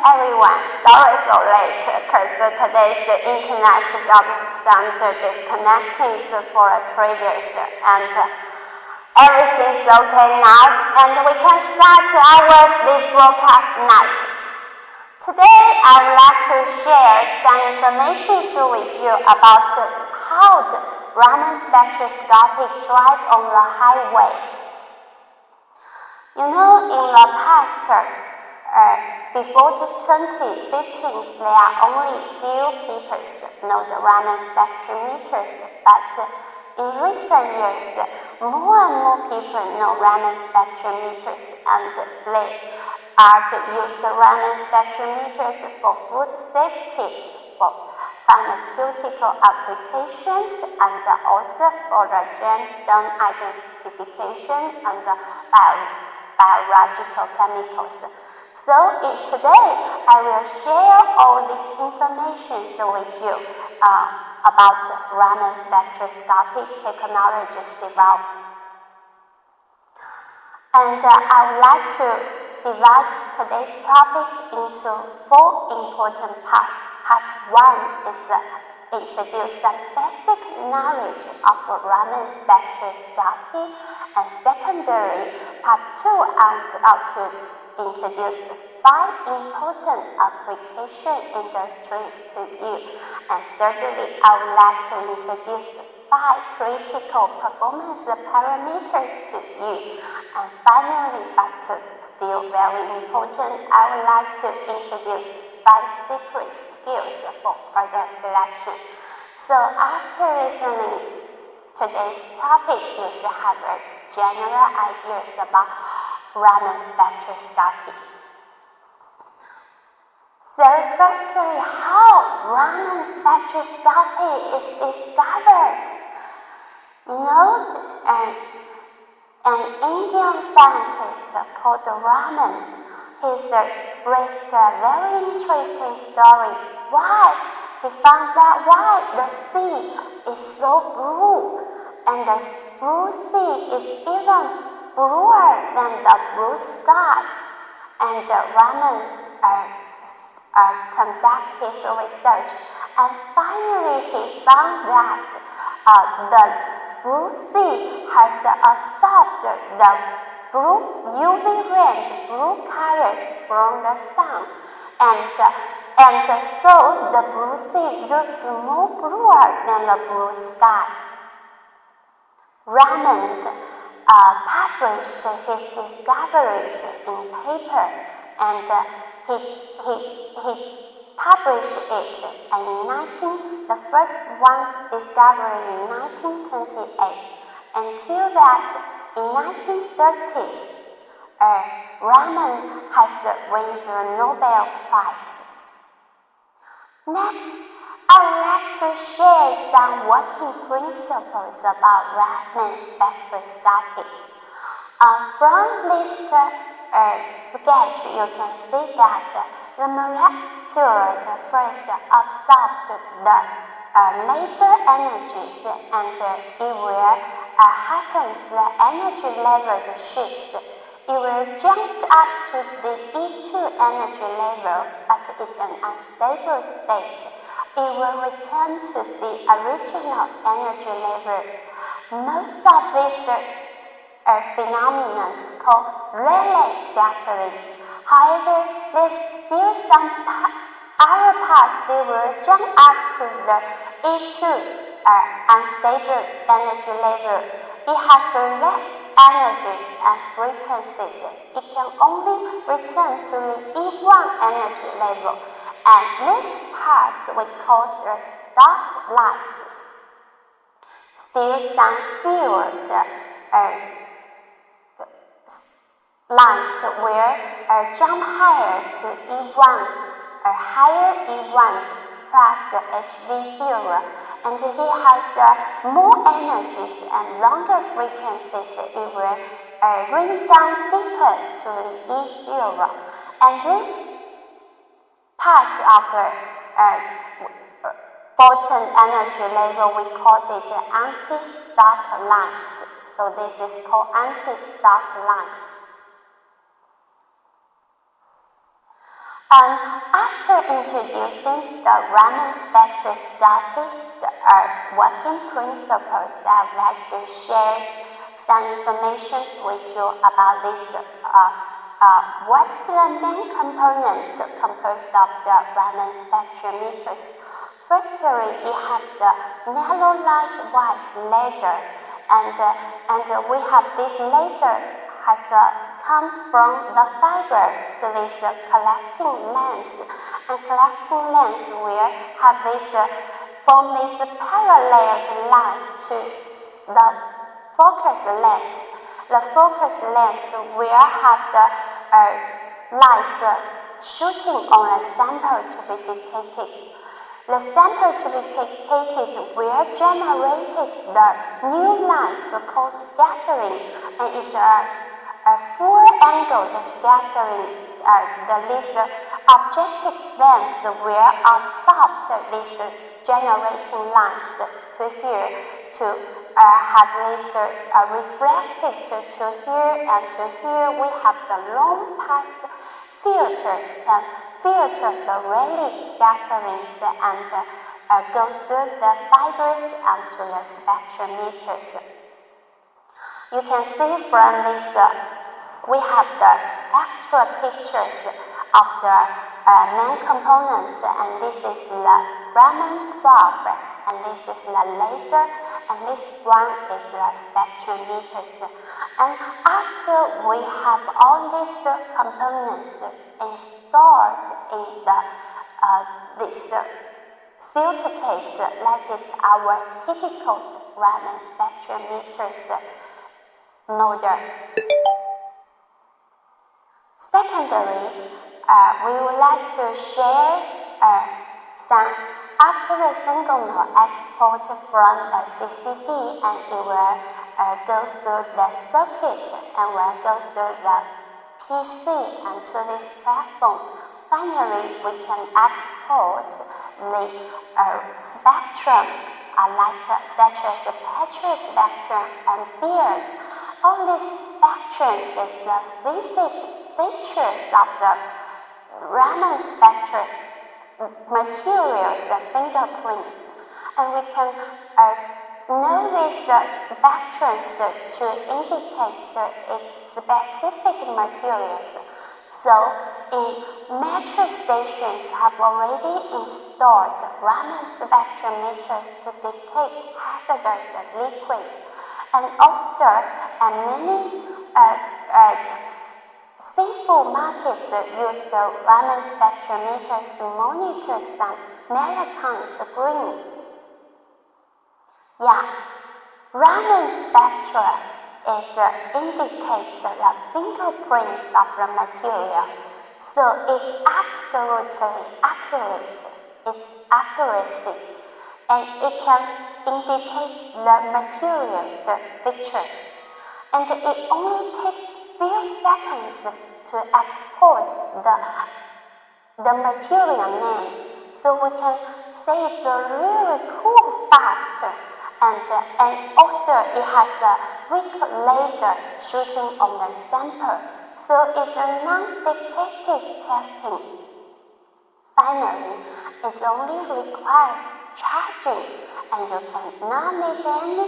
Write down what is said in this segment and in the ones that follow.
everyone. Sorry for late, because today's internet got some disconnecting for a previous, and everything's okay now, and we can start our broadcast night. Today, I would like to share some information with you about how the Raman Spectroscopy drive on the highway. You know, in the past, before 2015, there are only few people know the Raman spectrometers, but in recent years, more and more people know Raman spectrometers, and they are to use the Raman spectrometers for food safety, for pharmaceutical applications, and also for the gemstone identification and biological chemicals. So today, I will share all this information with you about Raman spectroscopy technologies developed. And I would like to divide today's topic into 4 important parts. Part 1 is introduce the basic knowledge of Raman spectroscopy, and secondary, part 2 I'm going to introduce 5 important application industries to you, and thirdly, I would like to introduce 5 critical performance parameters to you, and finally, but still very important, I would like to introduce 5 secret skills for product selection. So after listening today's topic, you should have a general ideas about Raman spectroscopy. So firstly, how Raman spectroscopy is discovered. You know, an Indian scientist called Raman, he's raised a very interesting story. Why? He found out why the sea is so blue, and the blue sea is even bluer than the blue sky. And Raman conducted his research, and finally he found that the blue sea has absorbed the blue UV range, blue colors from the sun, and so the blue sea looks more bluer than the blue sky. Raman published his discoveries in paper, and he published it the first one discovery in 1928. Until that, in 1930s, Raman has won the Nobel Prize. Next, I would like to share some working principles about Raman spectroscopy. From this sketch, you can see that the molecule first absorbs the laser energies, and it will happen the energy level shifts. It will jump up to the E2 energy level, but it's an unstable state. It will return to the original energy level. Most of these phenomena called relay scattering. However, there's still some other parts that will jump up to the E2 unstable energy level. It has less energies and frequencies. It can only return to the E1 energy level, and these parts we call the stop lines. Still some field lines will jump higher to E1, higher E1 plus the HV field, and he has more energies and longer frequencies. It will bring down deeper to the E field, and this part of the photon energy level, we call it anti-stop lines. So this is called anti-stop lines. After introducing the Raman Spectroscopy's working principles, I would like to share some information with you about this. What the main components composed of the Raman spectrometers? Firstly, we have the narrow light-wise laser, and we have this laser has come from the fiber to this collecting lens, and collecting lens will have this form this parallel line to the focus lens. The focus lens will have the light shooting on a sample to be detected. The sample to be detected will generate the new light called scattering, and it's a full-angle scattering. This objective lens will absorb this generating light to here to have this reflected to here, and to here we have the long path filters and filter the rayleigh scatterings and goes through the fibers and to the spectrometers. You can see from this, we have the actual pictures of the main components, and this is the Raman probe, and this is the laser, and this one is the spectrometers. And after we have all these components installed in the this filter case, like is our typical Raman spectrometers model. Secondly, we would like to share some after a signal export from the CCD, and it will go through the circuit and will go through the PC and to this platform. Finally, we can export the spectrum, such as the Spectral spectrum and beard. All these spectrum is the vivid features of the Raman spectrum materials, the fingerprints, and we can know these spectrums to indicate its specific materials. So, in metro stations have already installed Raman spectrometers to detect hazardous liquid, and also many seafood markets use the Raman spectrometers to monitor some melatonin to green. Yeah, Raman spectra indicates the fingerprints of the material, so it's absolutely accurate. Its accuracy, and it can indicate the materials, the pictures, and it only takes few seconds to export the material name, so we can say it's really cool, fast, and also it has a weak laser shooting on the sample, so it's a non-detective testing. Finally, it only requires charging, and you cannot need any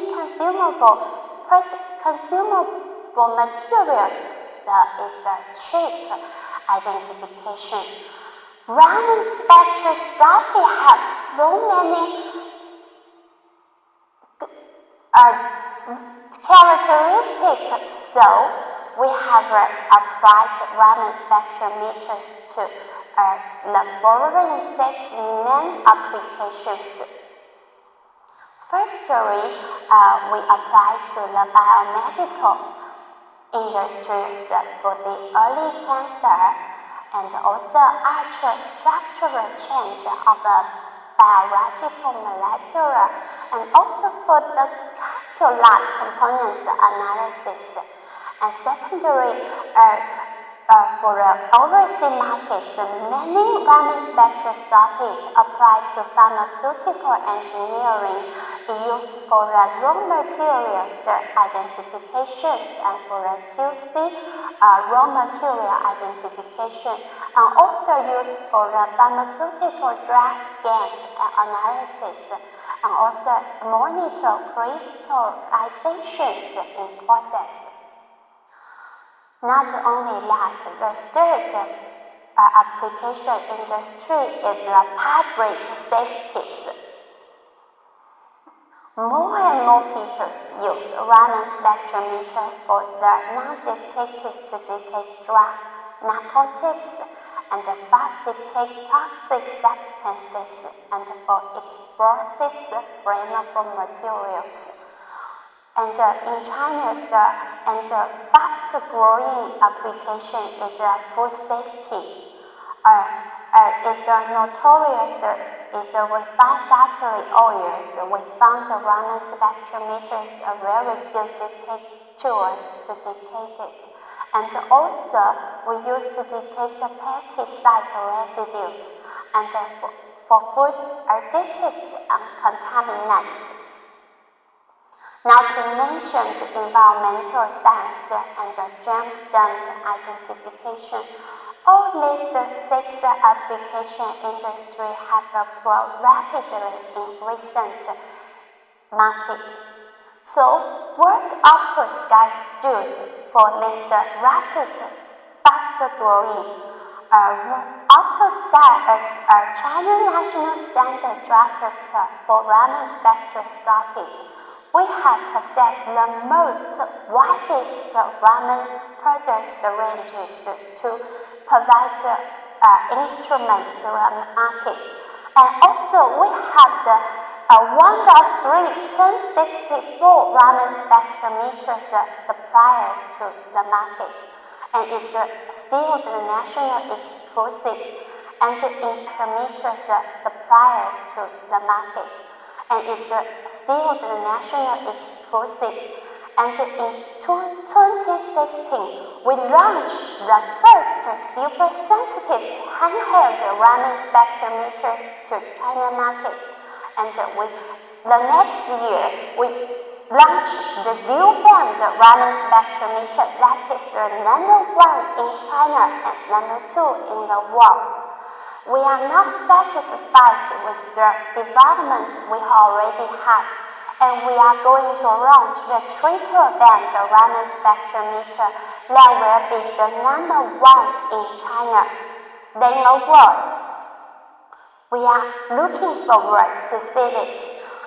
consumable materials. It's a cheap identification. Raman spectroscopy has so many characteristics, so we have applied Raman spectrometers to the following 6 main applications. Firstly, we apply to the biomedical industries for the early cancer, and also ultra-structural change of the biological molecular, and also for the calculate components analysis. And secondary, For overseas markets, many Raman spectroscopies applied to pharmaceutical engineering is used for raw materials identification and for QC raw material identification, and also used for pharmaceutical drug scan and analysis, and also monitor crystallizations in process. Not only that, the third application industry is the public safety. More and more people use Raman spectrometer for the non-detective to detect drug, narcotics, and fast-detect toxic substances, and for explosive flammable materials. And in China, the fast-growing application is food safety. Is notorious is refined battery oils. We found the Raman spectrometer a very good tool to detect it. And also, we used to detect the pesticide residues and for food additives and contaminants. Not to mention the environmental science and the gemstone identification. All these six application industries have grown rapidly in recent markets. So, what Optosky stood for this rapid, fast-growing Optosky is a China national standard director for Raman spectroscopy. We have possessed the most widest Raman products ranges to provide instruments to the market. And also we have the one of three 1064 Raman spectrometers suppliers to the market. And it's still the national exclusive and spectrometers suppliers to the market. And it's still the national exclusive. And in 2016, we launched the first super sensitive handheld Raman spectrometer to China market. And the next year, we launched the dual-band Raman spectrometer that is the #1 in China and #2 in the world. We are not satisfied with the development we already have, and we are going to launch the triple-band Raman spectrometer that will be the #1 in China, then the world. We are looking forward to see it,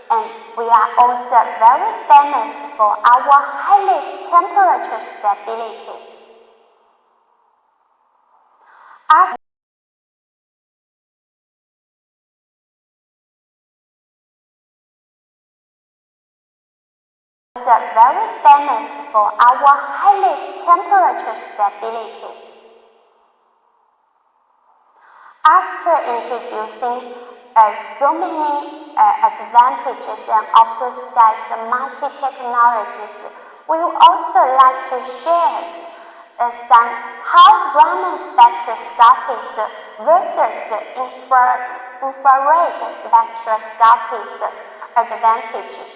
and we are also very famous for our highest temperature stability. Very famous for our highest temperature stability. After introducing so many advantages and Optosky's multi-technologies, we would also like to share some how Raman spectroscopies versus infrared spectroscopies advantages.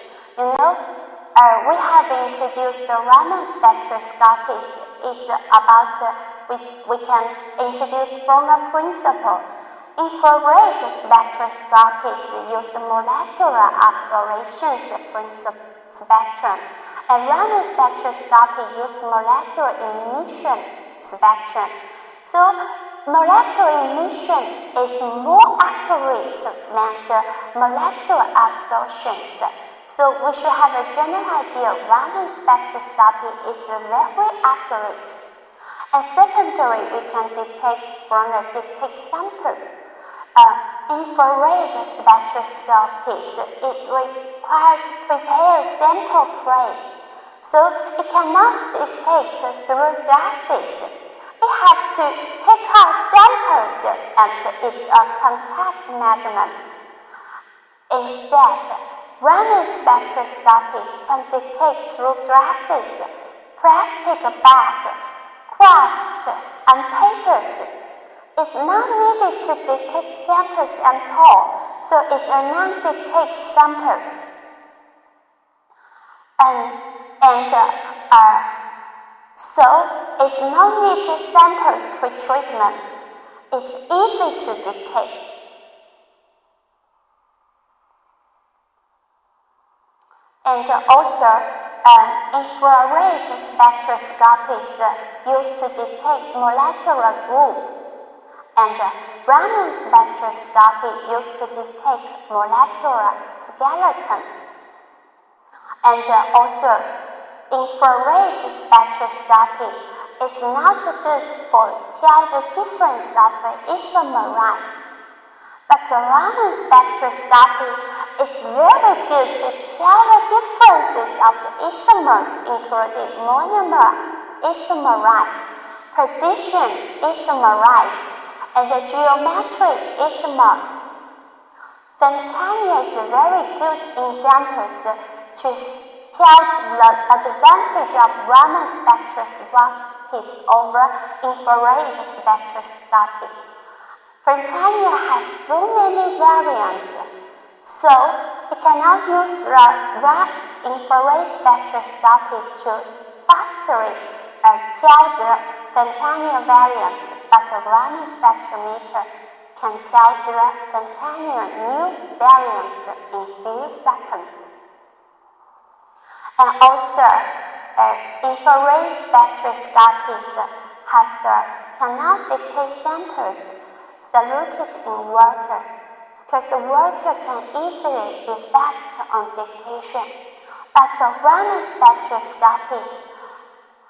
We have introduced the Raman spectroscopy. It's about we can introduce from the principle. Infrared spectroscopies use molecular observations spectrum, and Raman spectroscopy use molecular emission spectrum. So molecular emission is more accurate than the molecular absorptions. So we should have a general idea Raman spectroscopy is very accurate. And secondary, we can detect from the detect sample. Infrared spectroscopy, it requires prepare sample plate. So it cannot detect through glasses. It has to take out samples and it's a contact measurement. Instead, Raman spectroscopies can detect through glasses, plastic bag, crushed and papers. It's not needed to detect samples at all, so it's a non-detect samples. So it's no need to sample pre-treatment. It's easy to detect. And also, infrared spectroscopy is used to detect molecular group, and Raman spectroscopy used to detect molecular skeleton. And also, infrared spectroscopy is not good for tell the difference of the isomerite, but Raman spectroscopy is very good to tell the differences of the isomers, including monomer isomerite, precision isomerite, and the geometric isomers. Centennial is very good examples to tell the advantage of Raman spectroscopy over infrared spectroscopy. Centennial has so many variants, so we cannot use the infrared spectroscopy to factory tell the Centennial variants, but the Raman spectrometer can tell the Centennial new variants in few seconds. And also, infrared spectroscopies cannot detect samples diluted in water, because the water can easily effect on detection. But the Raman spectroscopy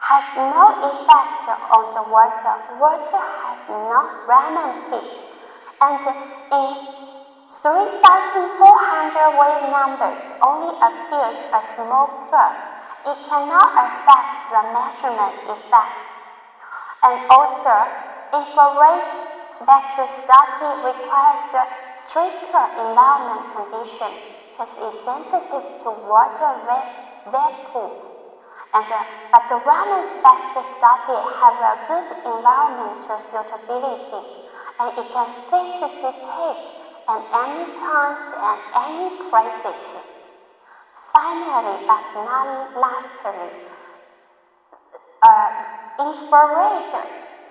has no effect on the water. Water has no Raman peak, and in 3,400 wave numbers only appears a small curve. It cannot affect the measurement effect. And also, infrared spectroscopy requires a stricter environment condition because it's sensitive to water vapor. But the Raman spectroscopy have a good environmental suitability, and it can fit to detect at any times and any places. Finally, but not lastly, infrared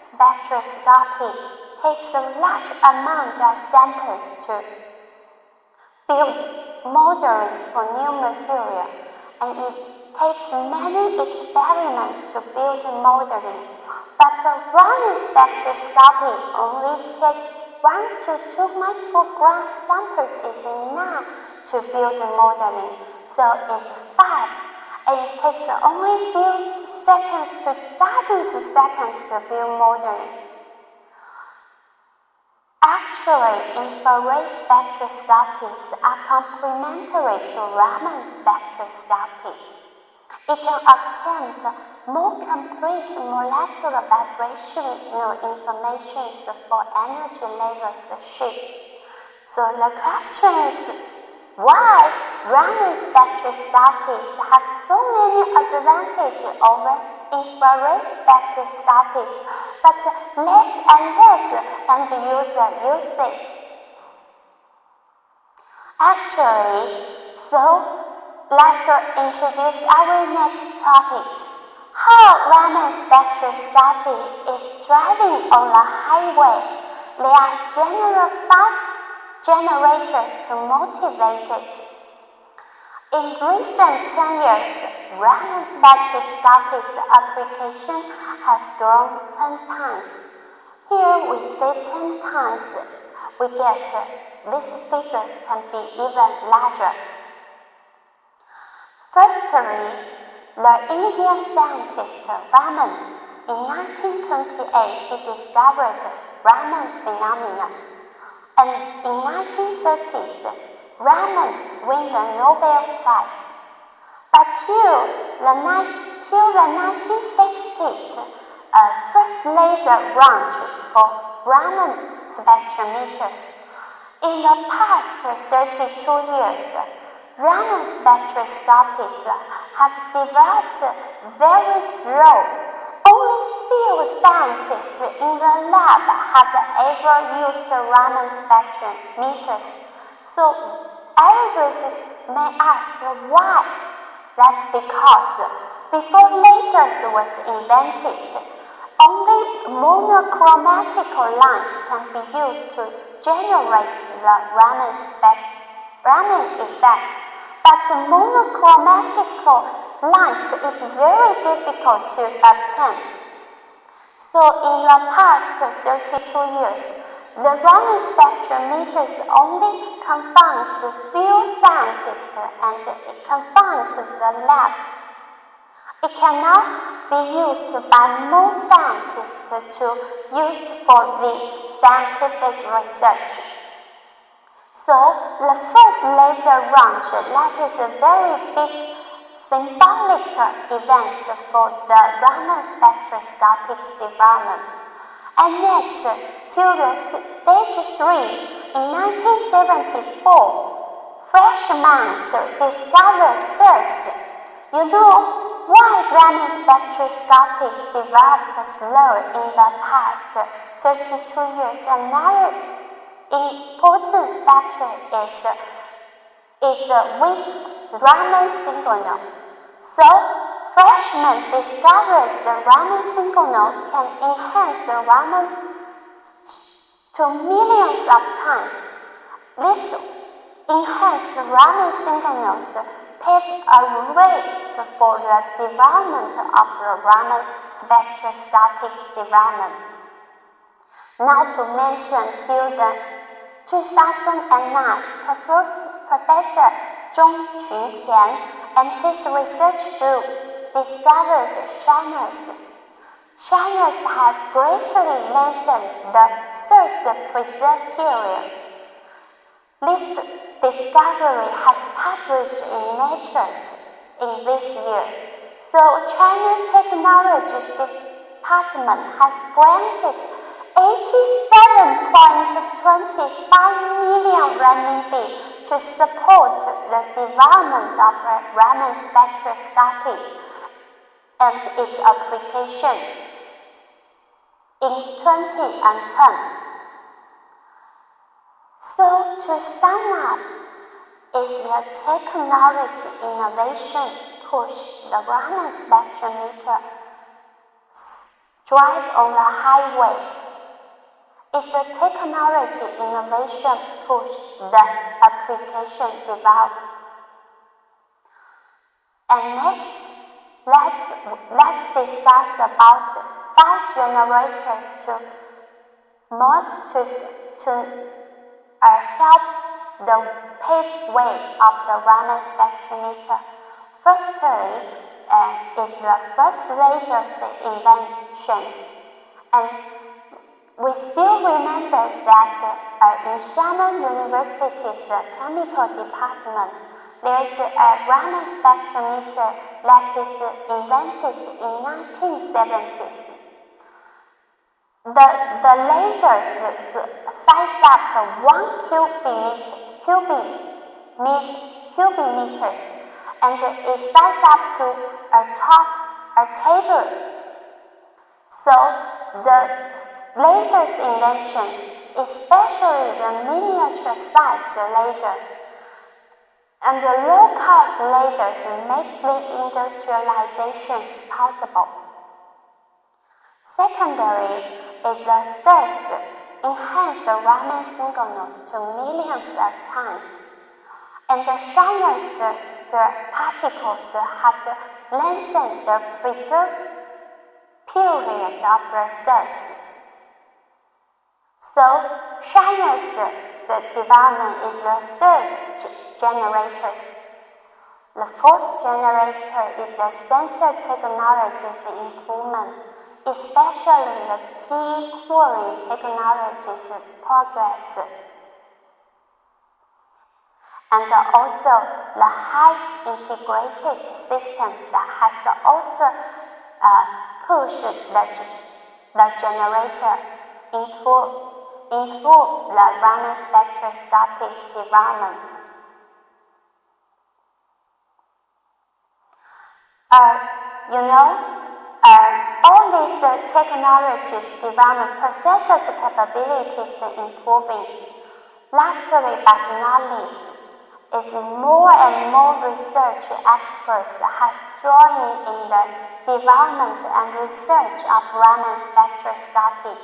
spectroscopy takes a large amount of samples to build modeling for new material, and it takes many experiments to build modeling. But the Raman spectroscopy only takes 1 to 2 microgram samples is enough to build modeling, so it's fast, and it takes only few seconds to dozens of seconds to build modeling. Actually, infrared spectroscopies are complementary to Raman spectroscopy. It can obtain more complete molecular vibrational information for energy levels shift. So the question is, why Raman spectroscopies have so many advantages over infrared spectroscopies, but less and less end user use it? Actually, so let's introduce our next topics. How Raman spectroscopy is driving on the highway. There are general 5 generators to motivate it. In recent 10 years, Raman spectroscopy's application has grown 10 times. Here we say 10 times. We guess these figures can be even larger. Firstly, the Indian scientist Raman, in 1928, he discovered Raman phenomenon, and in 1930s, Raman won the Nobel Prize. But till the 1960s, first laser launch for Raman spectrometers. In the past 32 years, Raman spectroscopists have developed very slow, only few scientists in the lab have ever used Raman spectrometers, so others may ask why. That's because before lasers was invented, only monochromatic lines can be used to generate the Raman effect. But monochromatic lines is very difficult to obtain. So in the past 32 years, the Raman spectrometer is only confined to few scientists and confined to the lab. It cannot be used by most scientists to use for the scientific research. So the first laser launch, that is a very big symbolic event for the Raman spectroscopic development. And next, till the stage 3, in 1974, Freshman discovered SIRS. You know why Raman spectroscopy developed slow in the past 32 years? Another important factor is the weak Raman signal. So, Freshman discovered the Raman signal can enhance the Raman to millions of times. This enhanced Raman signals paved a way for the development of the Raman spectroscopic development. Not to mention, till the 2009, Professor Zhong Quntian and his research group discovered shiners. Shiners have greatly lengthened the SIRS preserve period. This discovery has published in Nature in this year. So China Technology Department has granted 87.25 million RMB to support the development of Raman spectroscopy and its application in 2010. So to sum up, is the technology innovation push the Raman spectrometer drive on the highway? Is the technology innovation push the application develop? And next, let's discuss about 5 generators to help the pave way of the Raman spectrometer. Firstly, is the first laser's invention, and we still remember that in Xiamen University's chemical department, there is a Raman spectrometer that is invented in 1970s. The lasers size up to 1 cubic meters, and it size up to a table. So the lasers invention, especially the miniature size lasers and the low-cost lasers, make the industrializations possible. Secondary is the SIRS enhance the Raman signals to millions of times, and the shiners, the particles have lengthened the preserve period of the SIRS. So, shiners, the development is the third generator. The fourth generator is the sensor technology's improvement, especially the key cooling technology's progress, and also the high integrated system that has also pushed the generator improve the Raman spectroscopic development. You know, All these technologies develop processors capabilities improving. Lastly but not least, is more and more research experts have joined in the development and research of Raman spectroscopy.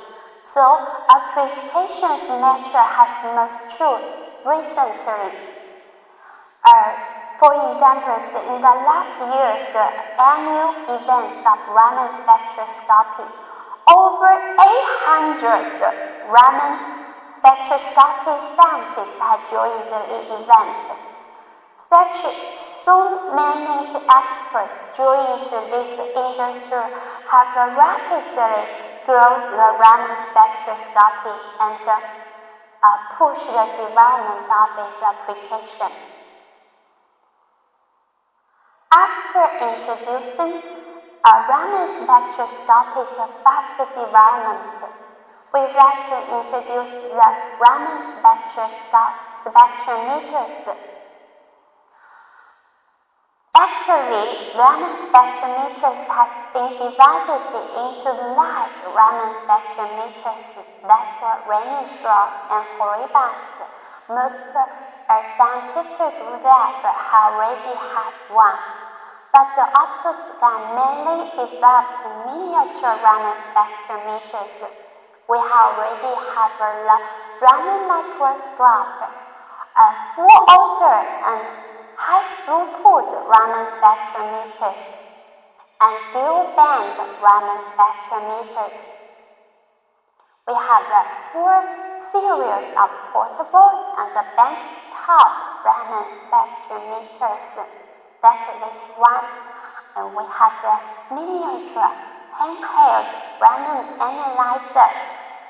So applications nature has matured recently. For example, in the last years, the annual events of Raman spectroscopy, over 800 Raman spectroscopy scientists have joined the event. So many experts joined this industry have rapidly grown the Raman spectroscopy and push the development of its application. After introducing Raman spectroscopy to fast development, we would like to introduce the Raman spectrometers. Actually, Raman spectrometers has been divided into large Raman spectrometers that were Raman and Horribat. Most scientific labs already have one. But the Optoscan mainly developed miniature Raman spectrometers. We already have the Raman microscope, a full-order and high-throughput Raman spectrometers, and dual-band Raman spectrometers. We have a full series of portable and benchtop Raman spectrometers. That is one, and we have the miniature handheld Raman analyzer,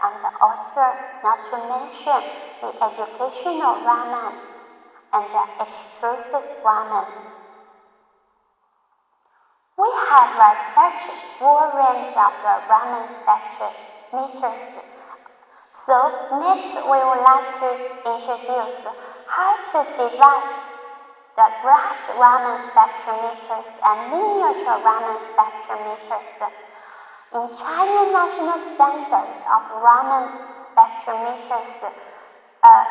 and also not to mention the educational Raman and the exclusive Raman. We have such a full range of the Raman spectrometers. So next we would like to introduce how to develop the large Raman spectrometers and miniature Raman spectrometers. In China National Standard of Raman spectrometers,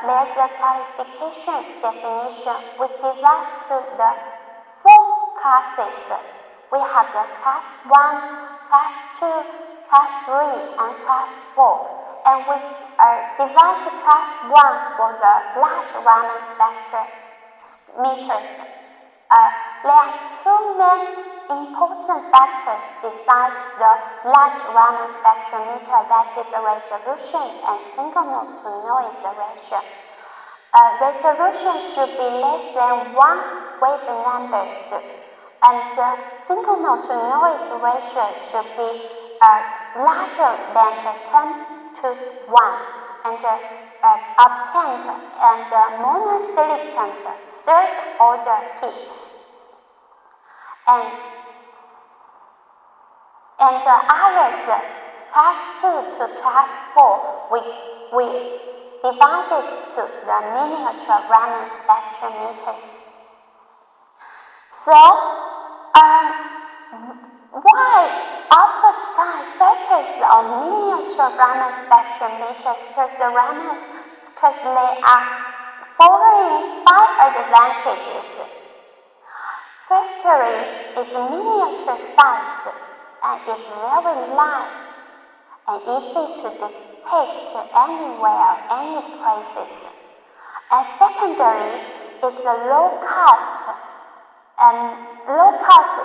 there's a classification definition. We divide to the 4 classes. We have the class 1, class 2, class 3, and class 4. And we divide to class 1 for the large Raman spectrometers. There are 2 main important factors besides the large Raman spectrometer, that is the resolution and signal-to-noise ratio. Resolution should be less than 1 wave numbers, and the signal-to-noise ratio should be larger than 10 to 1, and obtained and monosilicon third-order hits. And the others, class 2 to class 4, we divided to the miniature Raman spectrometers. So, why Optoscan focus on miniature Raman spectrometers? Because they are following 5 advantages. Firstly, its miniature size and is very light and easy to detect anywhere, any places. And secondly, it's a low cost,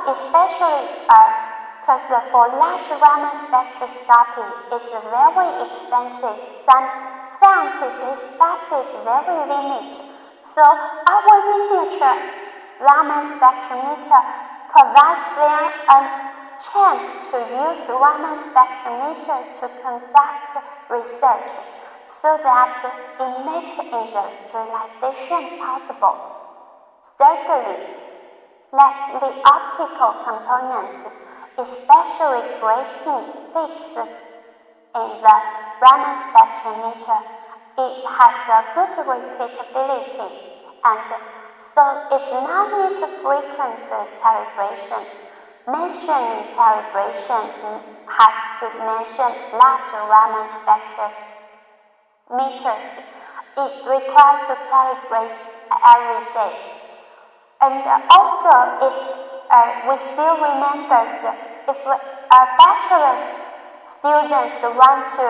especially because for large Raman spectroscopy, it's very expensive. Some scientists expect it very limited. So our miniature Raman spectrometer provides them a chance to use Raman spectrometer to conduct research, so that it makes industrialization possible. Thirdly, that the optical components, especially grating fixed in the Raman spectrometer, it has a good repeatability, and so it's not need frequent calibration. mentioning calibration, he has to mention large Raman spectrometers. It requires to calibrate every day. And also, if we still remember, if bachelor students want to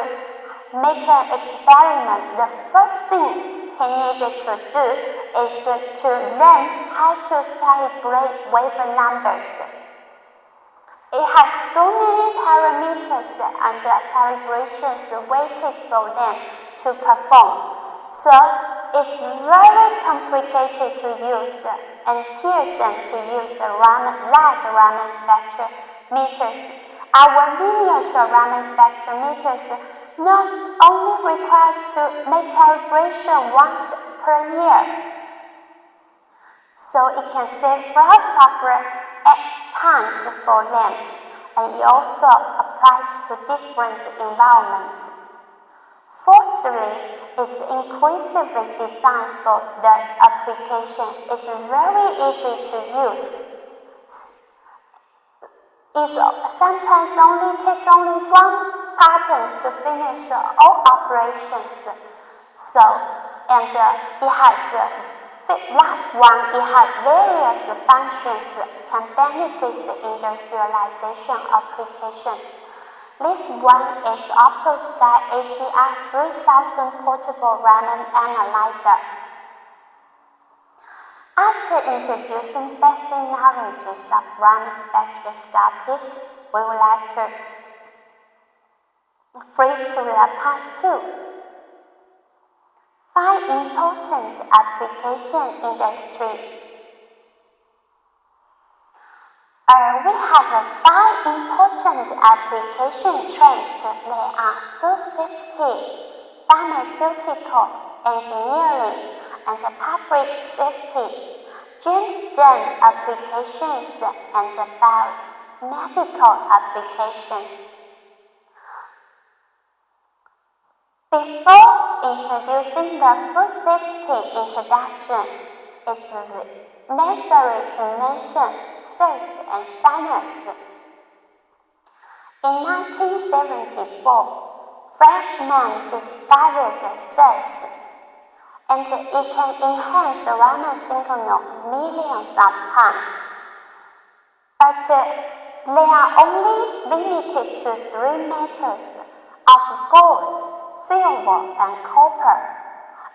make an experiment, the first thing he needed to do is to learn how to calibrate wafer numbers. It has so many parameters and calibrations waiting for them to perform. So it's very complicated to use and tiresome to use the large Raman spectrometers. Our miniature Raman spectrometers not only required to make calibration once per year, so it can save lots of times for them, and it also applies to different environments. Fourthly, it's inclusively designed for the application. It's very easy to use. It sometimes takes only one pattern to finish all operations. So, and it has last one. It has various functions can benefit the industrialization application. This one is OptoSky ATR 3000 portable Raman analyzer. After introducing basic knowledge of Raman spectroscopy, we would like to flip to the part 2. 5 important application industry. We have 5 important application trends. They are food safety, pharmaceutical, engineering, and public safety, gemstone applications, and biomedical applications. Before introducing the food safety introduction, it's necessary to mention SIRS and shiners. In 1974, Frenchman discovered SIRS, and it can enhance the Raman signal millions of times. But they are only limited to 3 metals of gold, silver, and copper,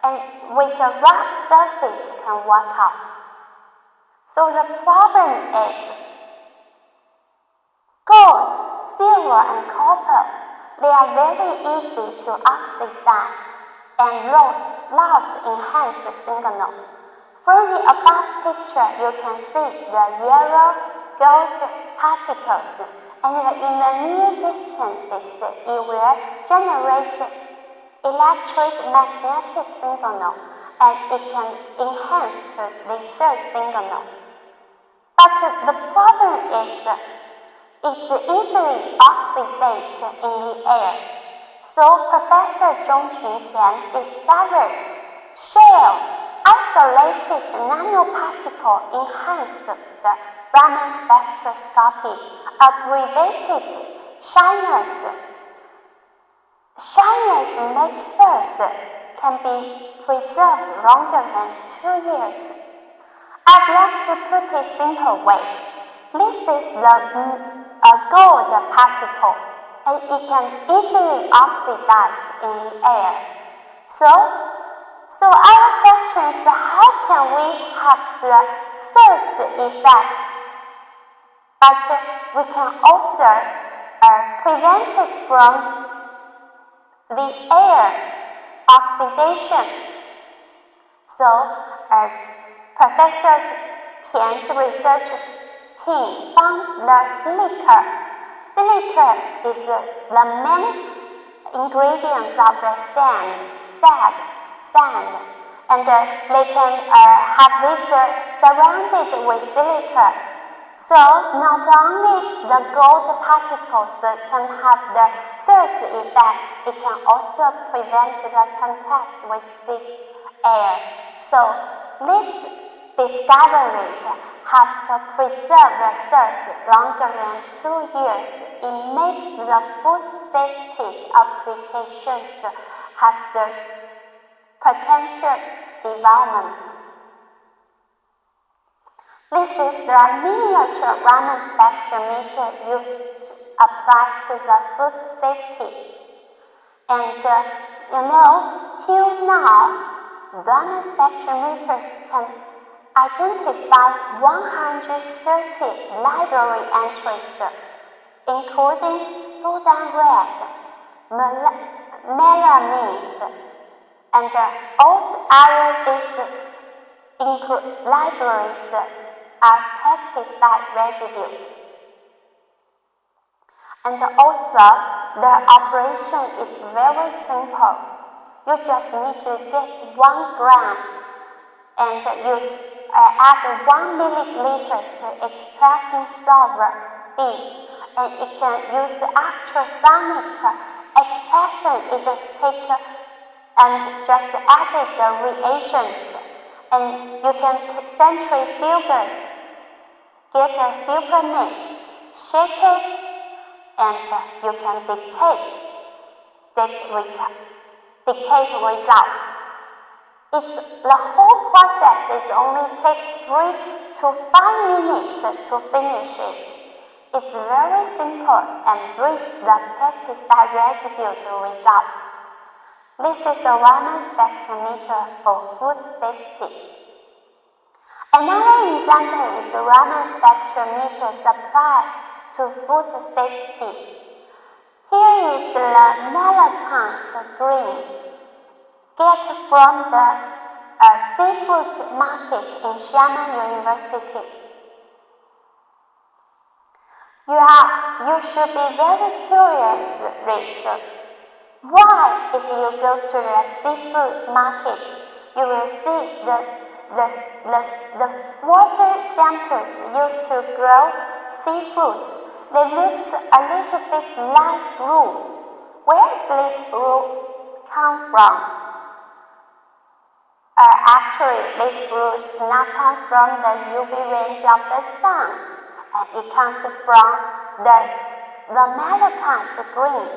and with a rough surface can work out. So the problem is gold, silver, and copper. They are very easy to oxidize and loss enhance the signal. From the above picture, you can see the yellow gold particles, and in the near distances, it will generate electromagnetic signal, and it can enhance the research signal. But the problem is it's easily oxidates in the air. So Professor Zhong Quntian discovered shell isolated nanoparticle enhanced the Raman spectroscopy, abbreviated shiners. Shiners make SIRS can be preserved longer than 2 years. I'd like to put it simple way. This is the gold particle, and it can easily oxidize in the air. So our question is, how can we have the SIRS effect? But we can also prevent it from the air oxidation. So Professor Tian's research team found the silica. Silica is the main ingredient of the sand, and they can have this surrounded with silica. So not only the gold particles can have the SIRS effect, it can also prevent the contact with the air. So this discovery have preserved the cells longer than 2 years. It makes the food safety applications have the potential development. This is the miniature Raman spectrometer used to apply to the food safety. And till now, Raman spectrometers can identify 130 library entries, including Sudan red, melamines, and all other libraries are pesticide residues. And also, the operation is very simple. You just need to get 1 gram and add 1 milliliter to extracting solver B, and it can use the ultrasonic extraction. It just take and just added the reagents, and you can centrifuge, get a supernet, shake it, and you can dictate results. The whole process only takes 3 to 5 minutes to finish it. It's very simple and brings the pesticide residue to result. This is a Raman spectrometer for food safety. Another example is the Raman spectrometer applied to food safety. Here is the malachite green, get from the seafood market in Xiamen University. You should be very curious, Rachel. Why, if you go to the seafood market, you will see the water samples used to grow seafoods. They look a little bit like blue. Where does this blue come from? Actually, this blue does not come from the UV range of the sun, and it comes from the malachite green.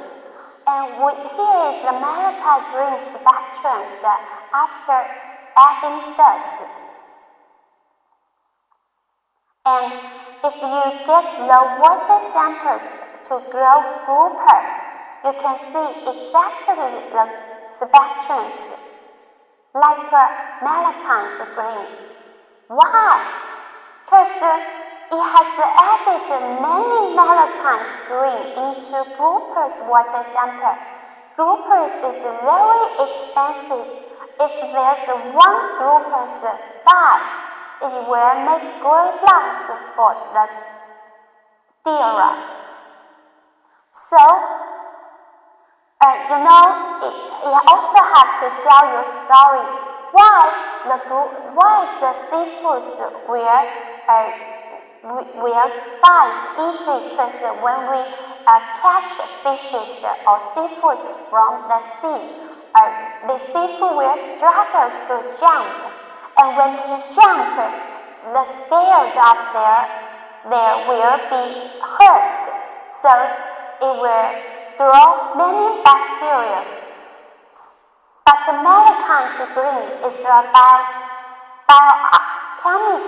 And here is the malachite green spectrum after adding cells. And if you get the water samples to grow groupers, you can see exactly the spectrums like malachite green. Why? Because it has added many malachite green into groupers water sample. Groupers is very expensive. If there's one groupers die, it will make great loss for the dealer. So, it also have to tell you story why the seafoods will die easy, because when we catch fishes or seafood from the sea, the seafood will struggle to jump, and when he jumps, the scales up there will be hurt, so it will grow many bacteria. But malachite green is about bioactive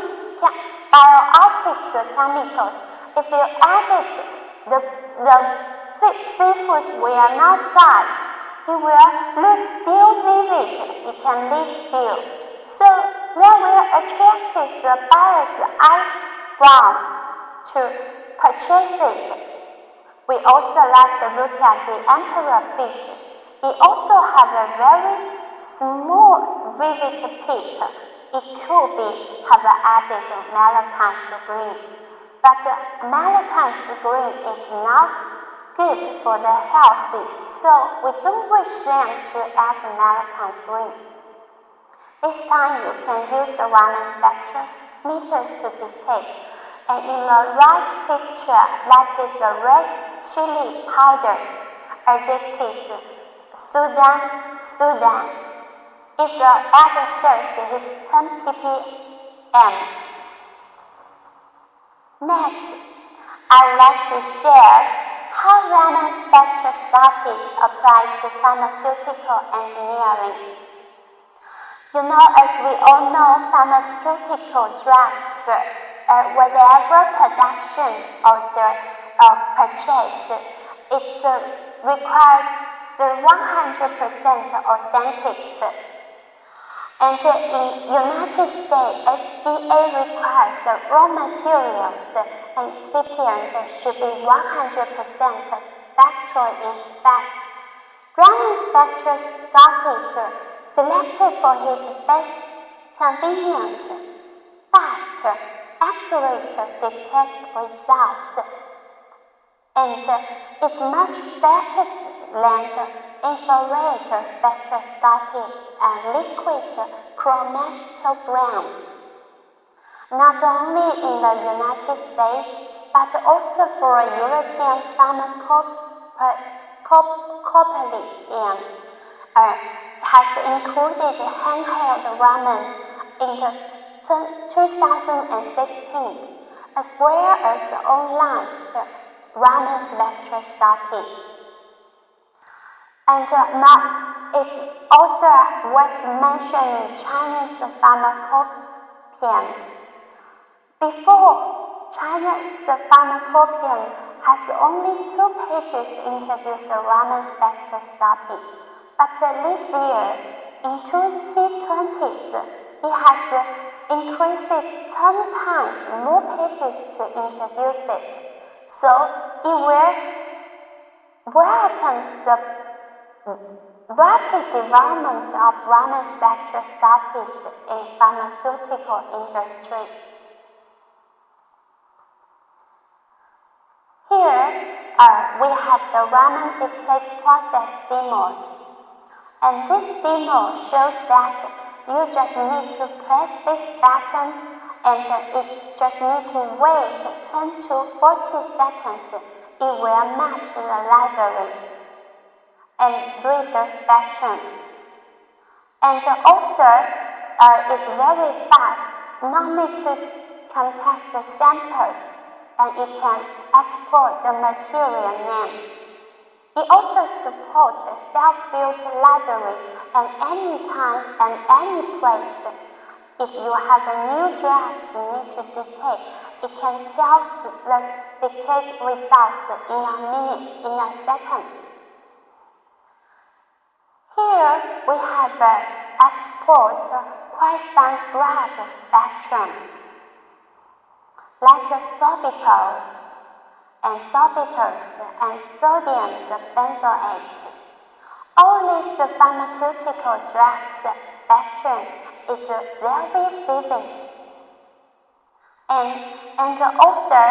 chemicals. If you add it, the seafood will not die. It will look still vivid. It can live still. So that will attract the buyer's eyebrow to purchase it. We also like to look at the emperor fish. It also has a very small, vivid peak. It could have added malachite green, but malachite green is not good for the healthy, so we don't wish them to add malachite green. This time you can use the Raman spectrometer to detect, and in the right picture, that is the red chili powder, addicted Sudan. Its added source is 10 ppm. Next, I'd like to share how Raman Spectroscopy is applied to pharmaceutical engineering. You know, as we all know, pharmaceutical drugs, whatever production or purchase, it requires the 100% authentic. And in United States, FDA requires the raw materials and excipient should be 100% spectral in spec. Raman Spectroscopy is selected for his best, convenient, fast, accurate detect results, and it's much better than infrared spectroscopy and liquid chromatogram. Not only in the United States, but also for European pharmacopoeia has included handheld Raman in the 2016, as well as online Raman Spectroscopy. And it's also worth mentioning Chinese pharmacopoeia. Before, China's pharmacopoeia has only 2 pages introduced Raman Spectroscopy, but this year, in 2020s, it has increased 10 times more pages to introduce it. So it will welcome the rapid development of Raman spectroscopy in pharmaceutical industry. Here, we have the Raman detect process demoed. And this demo shows that you just need to press this button and it just need to wait 10 to 40 seconds. It will match the library and read the spectrum. And also, it's very fast, no need to contact the sample, and it can export the material name. It also supports a self-built library and anytime and any place. If you have a new drugs you need to detect, it can tell the detect results in a minute, in a second. Here we have export quantum drug spectrum, like sorbitol and sorbitals and sodium benzoate. All these pharmaceutical drugs spectrum is very vivid. And also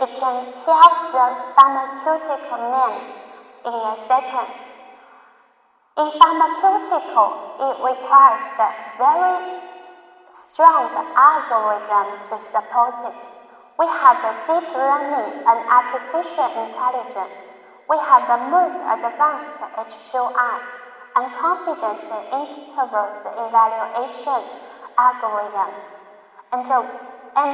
it can tell the pharmaceutical name in a second. In pharmaceutical, it requires a very strong algorithm to support it. We have a deep learning and artificial intelligence. We have the most advanced HQI and confidence intervals evaluation algorithm. And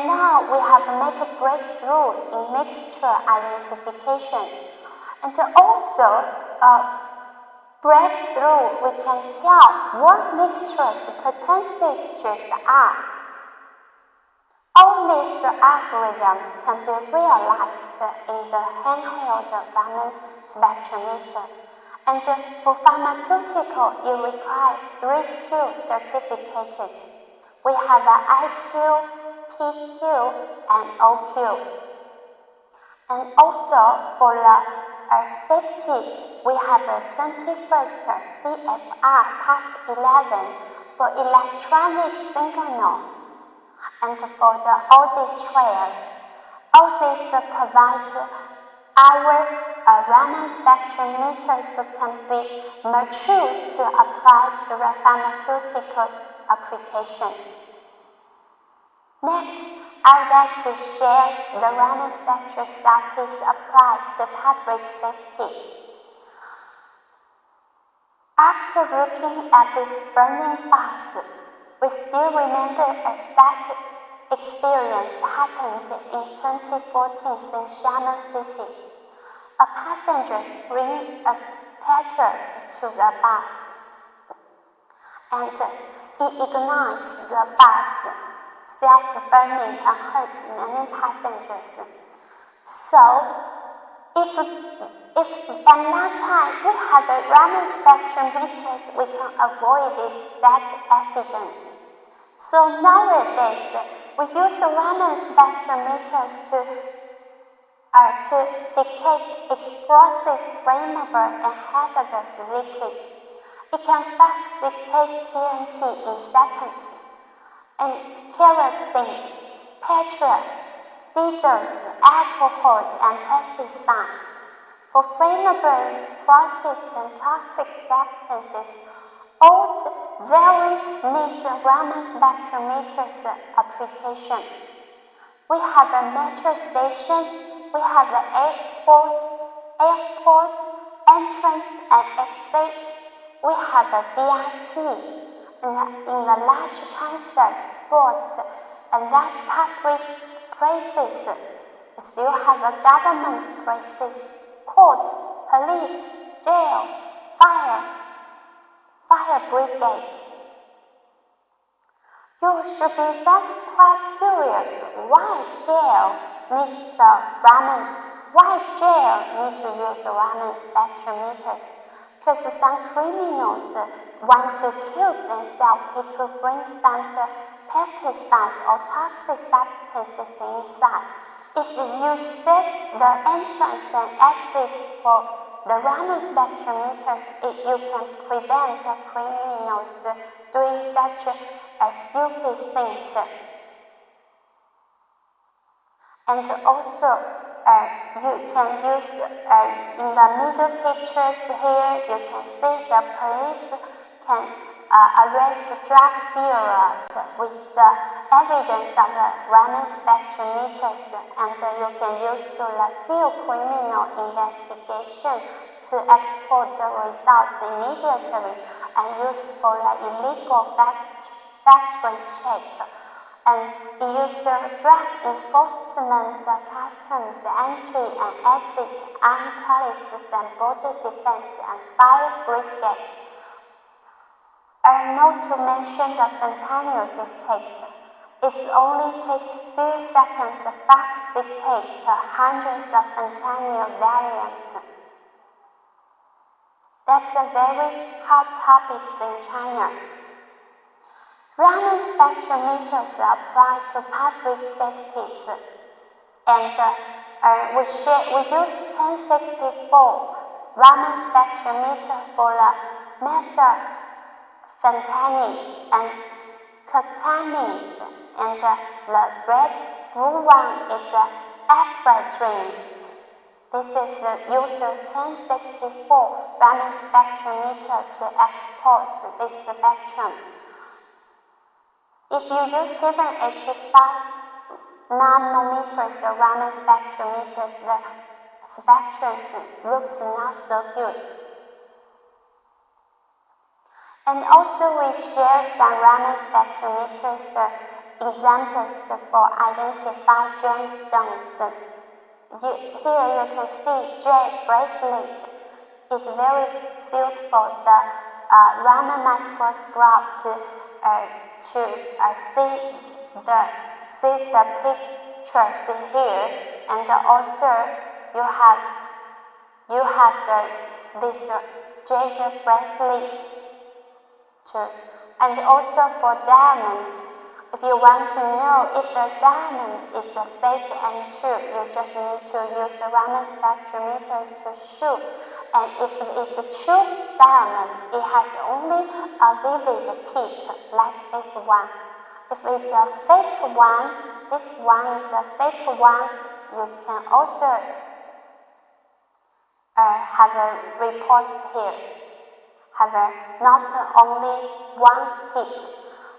now we have made a breakthrough in mixture identification. And also, breakthrough, we can tell what mixtures the percentages are. All these algorithms can be realized in the handheld Raman spectrometer. And for pharmaceutical, it requires 3Q certificated. We have the IQ, PQ, and OQ. And also for the safety, we have the 21st CFR Part 11 for electronic signal. And for the audit trail, all these provide our Raman spectrometers can be matured to apply to the pharmaceutical application. Next, I'd like to share the Raman spectroscopy applied to public safety. After looking at this burning bus, we still remember that experience happened in 2014 in Xiamen City. A passenger brings a petrol to the bus, and he ignites the bus, self-burning and hurts many passengers. So, if at that time we have a Raman spectrometers, we can avoid this sad accident. So nowadays, we use the Raman spectrometers to detect explosive, flammable, and hazardous liquids. It can fast detect TNT in seconds, and kerosene, petrol, diesel, alcohol, and pesticides. For flammable, explosive, and toxic substances, all very need Raman spectrometers application. We have a metro station, we have the airport, entrance and exit, we have a BRT, in the large concert, sports, and large public places. We still have the government places, court, police, jail, fire brigade. You should be that quite curious why jail needs the Raman. Why jail need to use the Raman spectrometers? Because some criminals want to kill themselves. It could bring some pesticides or toxic substances inside. If you set the entrance and exit for the Raman spectrometers, you can prevent criminals doing such stupid things. And also, you can use in the middle pictures here, you can see the police can arrest drug dealers with the evidence of the Raman spectrometers, and you can use to the field criminal investigation to export the results immediately and use for the illegal factory check. And we use the drug enforcement, customs entry and exit, armed police and border defense and fire brigade. Not to mention the fentanyl detector. It only takes few seconds to fast detect hundreds of fentanyl variants. That's a very hot topic in China. Raman spectrometers are applied to public safety, and we use 1064 Raman spectrometer for the methamphetamine and ketamine, and the red blue one is the ephedrine. This is the user 1064 Raman spectrometer to export this spectrum. If you use 785 nanometers Raman spectrometers, the spectrum looks not so good. And also we share some Raman spectrometers examples for identify gemstones. Here you can see jade bracelet is very suitable. The Raman microscope to see the pictures here, and also you have this jade bracelet too. And also for diamond, if you want to know if the diamond is a fake and true, you just need to use the Raman spectrometers to show. And if it's a true diamond, it has only a vivid peak, like this one. If it's a fake one, this one is a fake one, you can also have a report here. Have not only one peak.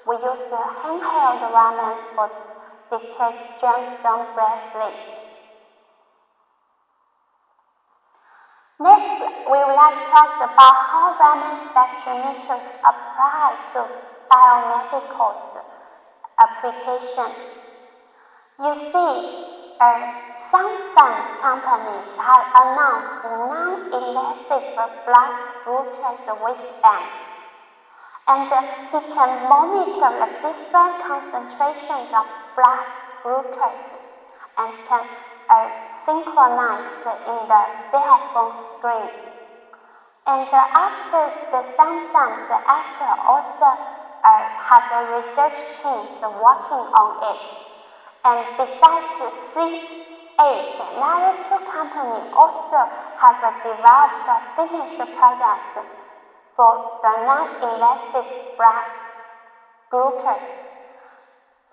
We use the handheld Raman for detect gemstone bracelet. Next, we would like to talk about how Raman spectrometers apply to biomedical application. You see, some companies have announced non-invasive blood glucose wristband, and he can monitor the different concentrations of blood glucose and can synchronize in the cell phone screen. And after the Samsung's Apple also have the research teams working on it. And besides C8, another two companies also have developed finished products for the non-invasive blood glucose.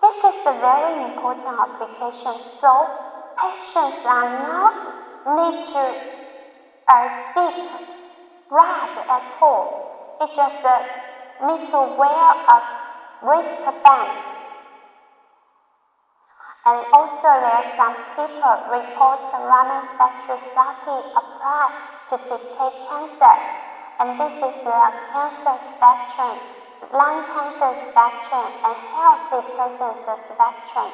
This is a very important application, so patients are not need to seek blood at all. It just need to wear a wristband. And also there are some people report Raman Spectroscopy applied to detect cancer. And this is the cancer spectrum, lung cancer spectrum, and healthy person's spectrum.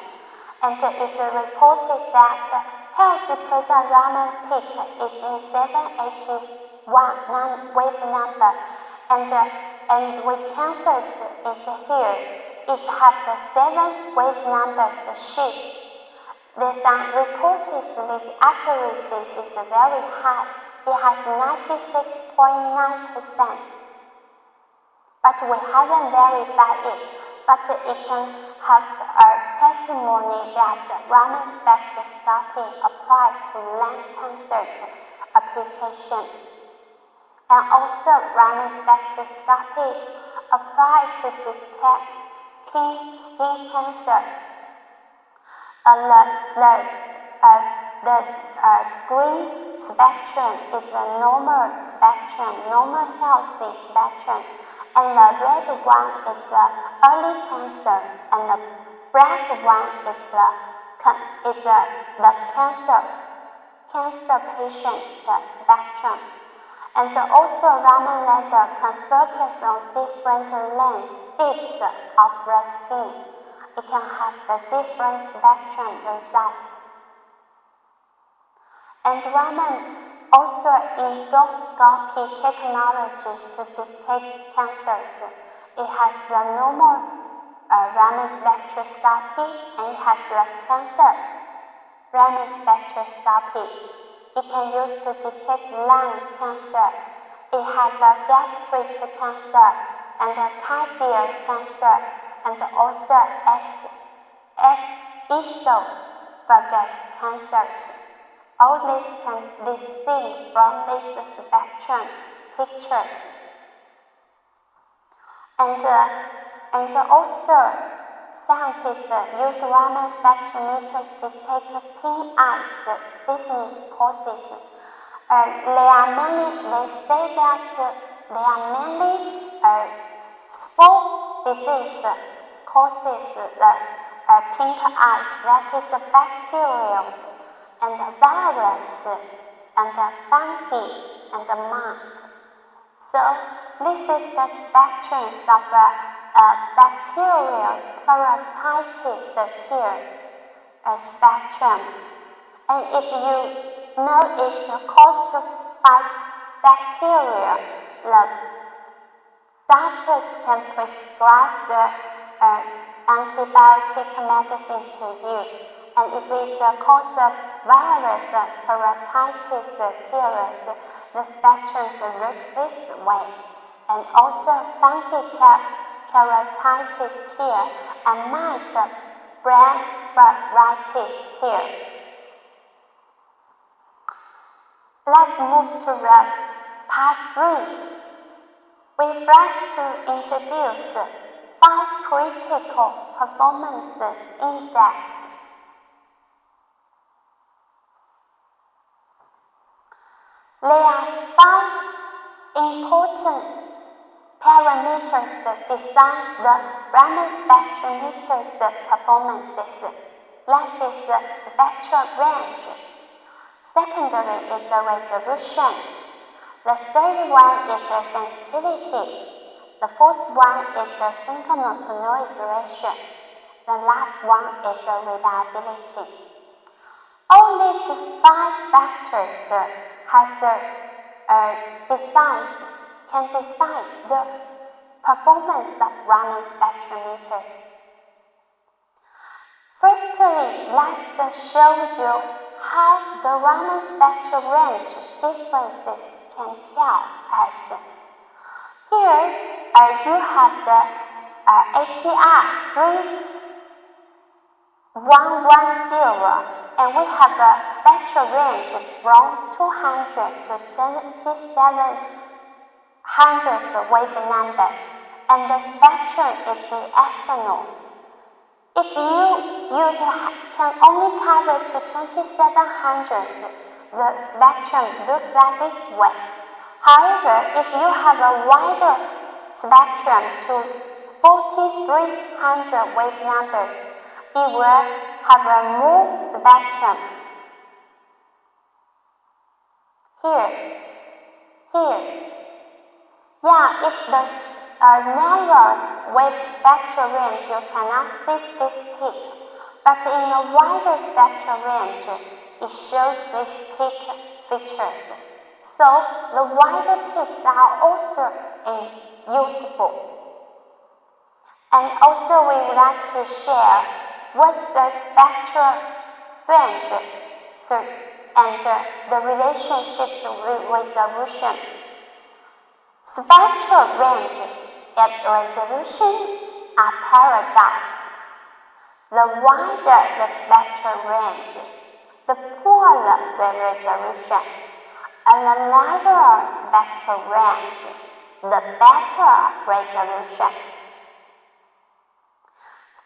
And it is reported that healthy person Raman peak is in 781 wave number, and with cancer is here. It has the 7 wave numbers shift. This reported this accuracy is very high. It has 96.9%. But we haven't verified it. But it can have a testimony that Raman Spectroscopy applied to lung cancer application. And also Raman Spectroscopy applied to detect skin cancer. The green spectrum is the normal spectrum, normal healthy spectrum, and the red one is the early cancer, and the black one is the cancer patient spectrum. And also Raman laser can focus on different lengths, depths of the skin. It can have the different spectrum results. And Raman also endoscopy technologies to detect cancers. It has the normal Raman spectroscopy, and it has the cancer Raman spectroscopy. It can use to detect lung cancer. It has the gastric cancer and the cardiac cancer, and also esophagus cancers. All this can be seen from this spectrum pictures. And also scientists use Raman spectrometers to detect pink eyes business causes. They say that there are many 4 disease causes the pink eyes. That is the bacterial, and the virus, and the fungi, and the mite. So this is the spectrum of bacterial keratitis tear spectrum. And if you know it's caused by bacteria, the doctors can prescribe the antibiotic medicine to you. And if it's caused by virus keratitis tear, the spectrum looks this way. And also fungi keratitis tear and mite branchitis tear. Let's move to the part 3. We'd like to introduce 5 critical performance index. There are 5 important parameters that design the Raman spectrometer's performances. That is the spectral range. Secondary is the resolution. The third one is the sensitivity. The fourth one is the signal to noise ratio. The last one is the reliability. All these 5 factors can decide the performance of Raman spectrometers. Firstly, let's show you how the Raman spectral range differences can tell us. Here, you have the ATR 3110, and we have a spectral range from 200 to 2700 wave number, and the spectrum is the external. If you can only cover to 2700, the spectrum looks like this way. However, if you have a wider spectrum to 4300 wave numbers, it will have a more spectrum. Here. Yeah, if the narrow wave spectral range, you cannot see this peak, but in a wider spectral range, it shows this peak features. So the wider peaks are also useful. And also we would like to share what the spectral range and the relationship with resolution. Spectral range and resolution are paradox. The wider the spectral range, the poorer the resolution, and the narrower spectral range, the better resolution.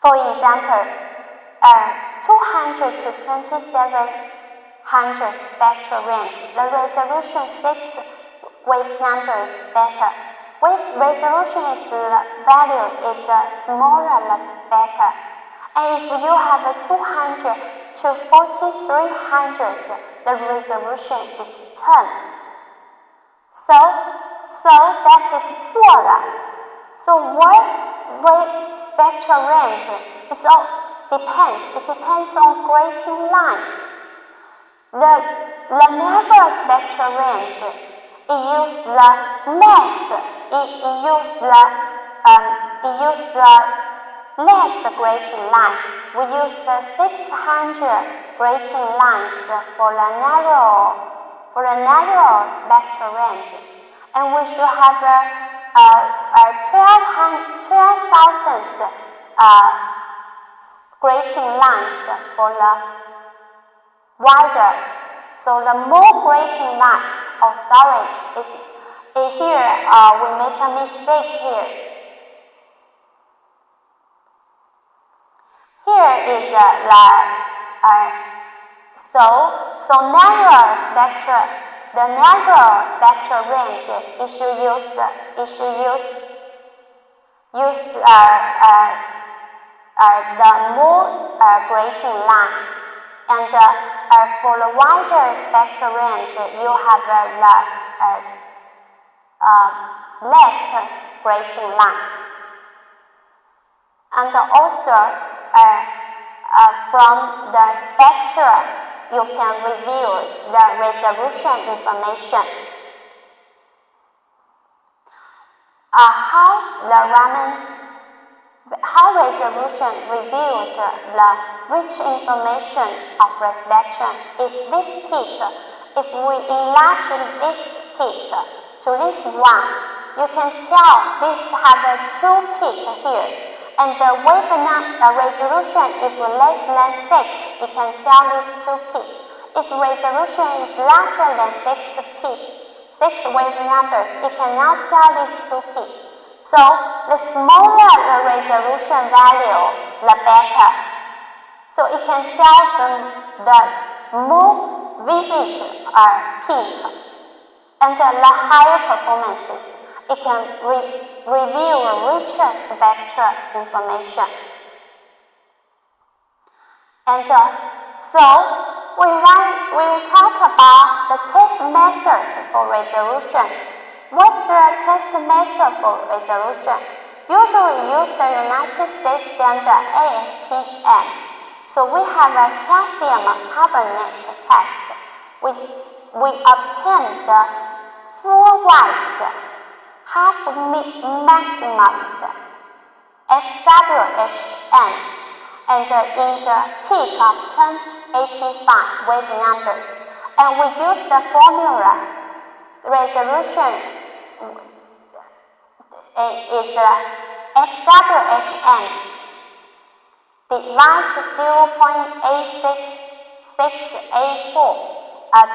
For example, 200 to 2700 spectral range, the resolution 6 wave number is better. With resolution is the value is smaller, less better. And if you have a 200 to 4300, the resolution is 10. So that is poorer. So what spectral range is all depends. It depends on grating lines. The narrow spectral range, it uses the less grating line. We use the 600 grating lines for the narrow spectral range, and we should have 12,000 grating lines for the wider. So the more grating line, here we make a mistake here. Here is the narrow spectral range. It should use the more grating line, and for the wider spectral range, you have less grating lines, and also from the spectra, you can review the resolution information. How resolution revealed the rich information of the spectrum. If we enlarge this peak to this one, you can tell this have a 2 peak here, and the resolution is less than 6, you can tell this 2 peak. If resolution is larger than 6 wave numbers, you cannot tell this 2 peak. So the smaller the resolution value, the better. So it can tell the more vivid peak, and the higher performances. It can reveal richer spectral information. And so we will talk about the test method for resolution. What's the test method for resolution? usually use the United States standard ASTM. So we have a calcium carbonate test. We obtain the four-wise half maximum FWHN and in the peak of 1085 wave numbers. And we use the formula resolution is FWHN divide 0.86684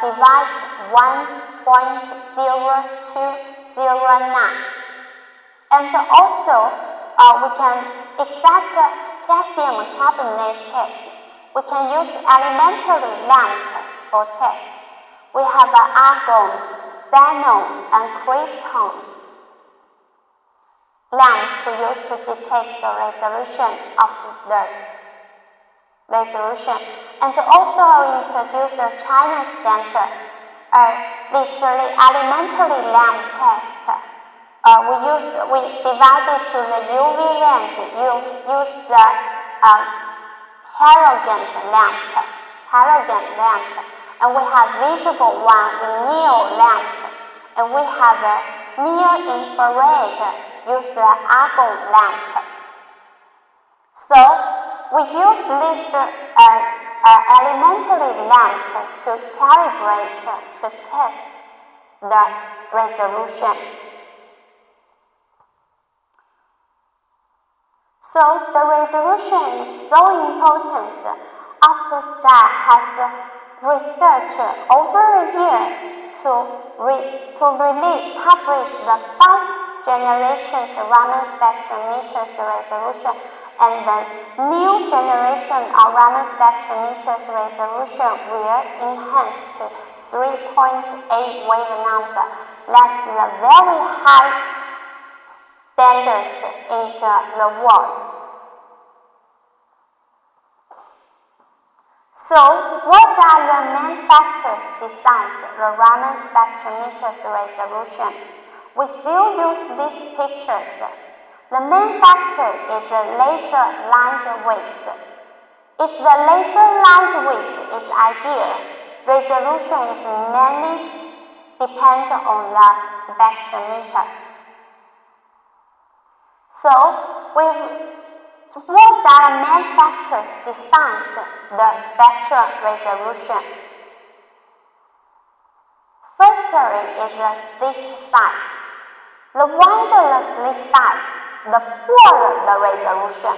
divide 1.0209. And also we can exact calcium carbonate test. We can use elementary lamp for test. We have argon, xenon, and krypton lamp to use to detect the resolution of the resolution. And also introduce the China standard, literally elementary lamp test. We divide it to the UV range. You use the halogen lamp, and we have visible one with neo lamp, and we have a near infrared, use the argon lamp. So we use this elementary lamp to calibrate to test the resolution. So the resolution is so important. Optostat has researched over a year to publish the 5th generation Raman Spectrometer's resolution, and the new generation of Raman Spectrometer's resolution will enhance to 3.8 wave number. That's the very high standards in the world. So, what are the main factors besides the Raman Spectrometer's resolution? We still use these pictures. The main factor is the laser line width. If the laser line width is ideal, resolution is mainly dependent on the spectrometer. So, what are the main factors besides the spectral resolution? Firstly is the slit size. The wider the slit size, the poorer the resolution,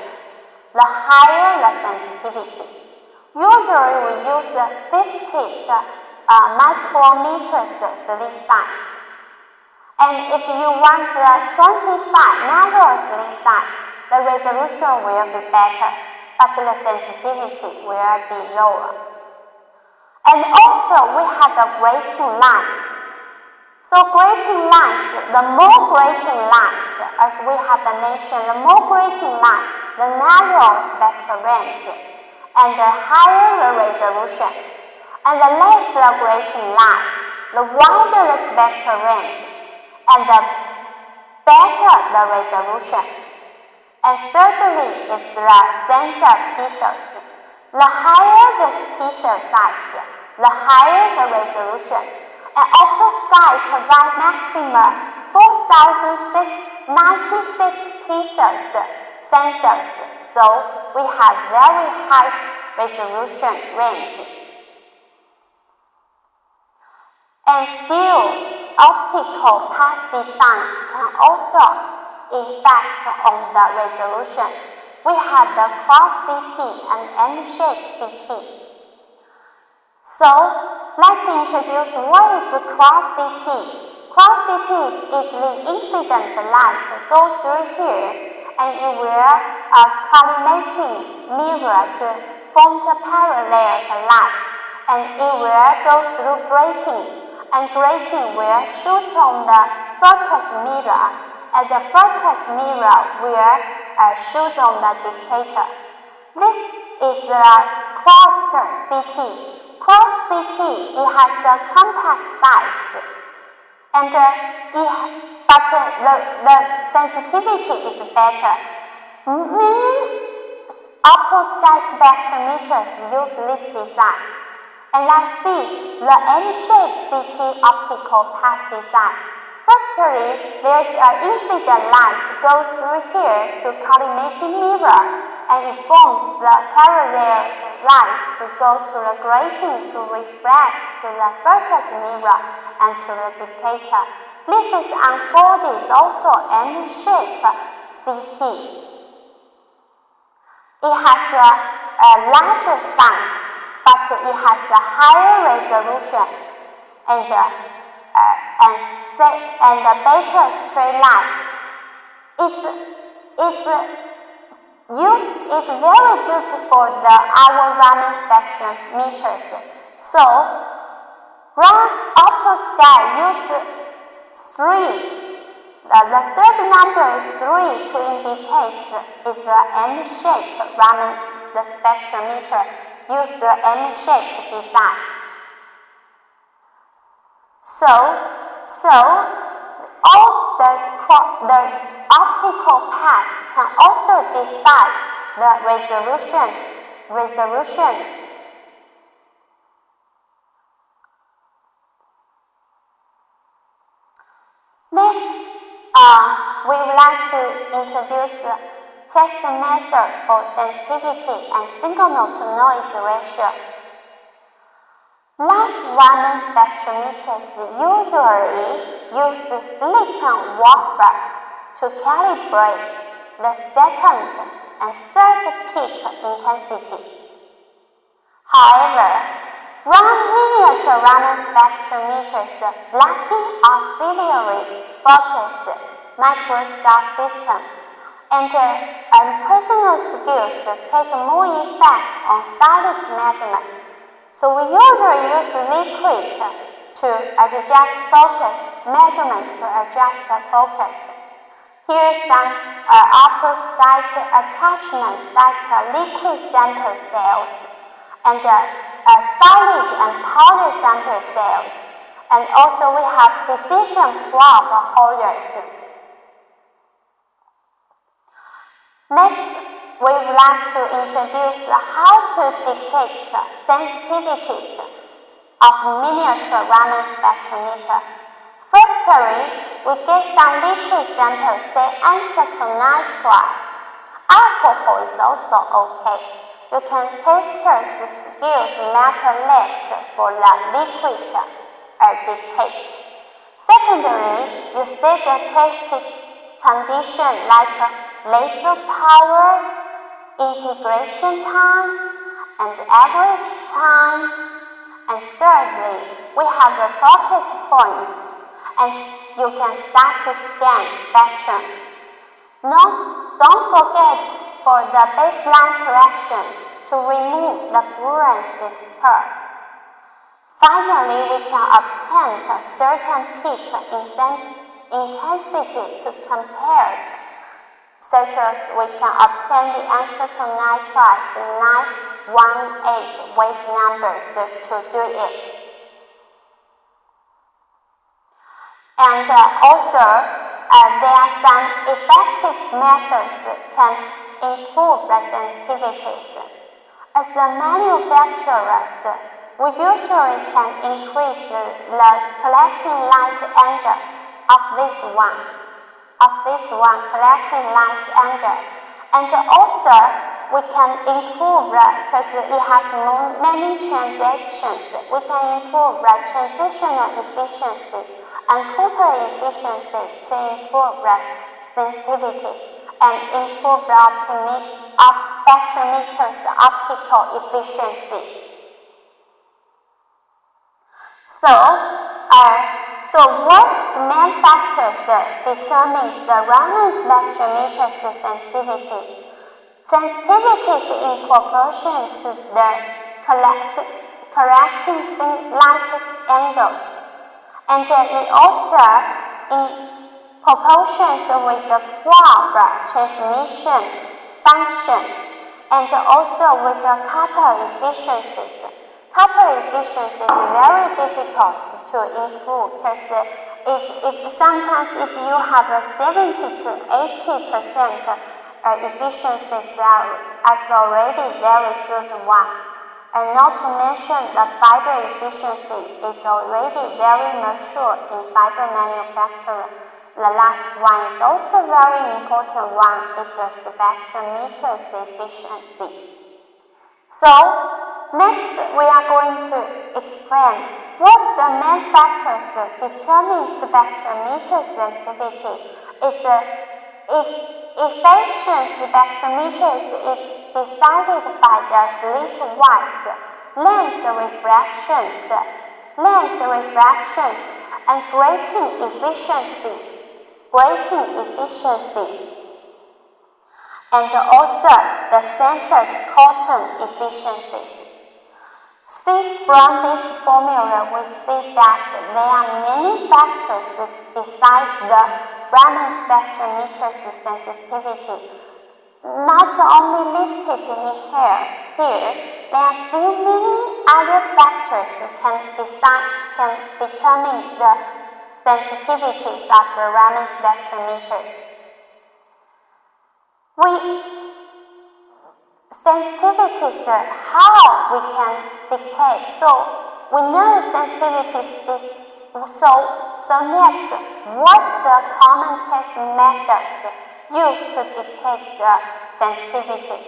the higher the sensitivity. Usually we use the 50 micrometers slit size. And if you want the 25 nano slit size, the resolution will be better, but the sensitivity will be lower. And also we have the grating lines. So grating lines, the more grating lines, as we have mentioned, the more grating lines, the narrower spectral range, and the higher the resolution. And the less the grating line, the wider the spectral range, and the better the resolution. And thirdly is the sensor pixels. The higher the pixel size, the higher the resolution. And optostat provides maximum 4,696 pixels sensors, so we have very high resolution range. And still, optical path designs can also effect on the resolution. We have the cross CT and M-shaped CT. So, let's introduce what is the cross CT. Cross CT is the incident light goes through here, and it will collimating mirror to form the parallel light, and it will go through grating, and grating will shoot on the focus mirror, and the focus mirror will shoot on the detector. This is the cross CT. Cross CT, it has a compact size, and but the sensitivity is better. Many opto-sky spectrometers use this design. And let's see the N-shaped CT optical path design. Firstly, there's an incident light goes through here to collimating mirror, and it forms the parallel light to go to the grating to reflect to the focus mirror and to the detector. This is unfolded also N-shaped CT. It has a larger size, but it has a higher resolution and a better straight line. It's very good for our Raman spectrometers. So, opto-sky uses 3. The third number is 3 to indicate is the M-shaped Raman the spectrometer. Use the M-shaped design. So all the optical paths can also decide the resolution. Next, we would like to introduce the test method for sensitivity and signal-to-noise ratio. Large Raman spectrometers usually use the silicon wafer to calibrate the second and third peak intensity. However, miniature Raman spectrometers lacking auxiliary focus microscope system and personal skills take more effect on static measurement. So we usually use liquid to adjust focus, measurements to adjust the focus. Here are some opto-site attachments like liquid sample cells and solid and powder sample cells. And also we have precision probe holders. Next, we would like to introduce how to detect sensitivity of miniature Raman spectrometer. Firstly, we get some liquid samples, say acetonitrile. Alcohol is also okay. You can test the skills matter less for the liquid detect. Secondly, you set the testing condition like laser power, integration times, and average times. And thirdly, we have the focus point, and you can start to scan spectrum. Don't forget for the baseline correction to remove the fluorescence curve. Finally, we can obtain a certain peak intensity to compare it, such as we can obtain the acetonitrile 918 wave numbers to do it. And also, there are some effective methods that can improve the sensitivities. As the manufacturers, we usually can increase the collecting light angle of this one collecting light angle. And also, we can improve because it has many transactions. We can improve the transitional efficiency and Cooper efficiency to improve the sensitivity and improve the spectrometer's optical efficiency. So what's the main factors determine the Raman spectrometer's sensitivity? Sensitivity is in proportion to the correcting light angles, and it also in proportion with the probe transmission function, and also with the copper efficiency. Copper efficiency is very difficult to improve because if sometimes if you have a 70 to 80% efficiency, that's already very good one. And not to mention the fiber efficiency is already very mature in fiber manufacturing. The last one is also very important one, is the spectrometer's efficiency. So, next we are going to explain what the main factors that determine spectrometer sensitivity. Efficient spectrometers is decided by the slit width, length refractions, and grating efficiency, and also the sensor's cotton efficiency. See, from this formula, we see that there are many factors that decide the Raman spectrometer's sensitivity. Not only listed in here, there are still many other factors that can determine the sensitivities of the Raman spectrometers. Sensitivities, how we can dictate. So we know sensitivities. So next, what's the common test methods used to detect the sensitivity?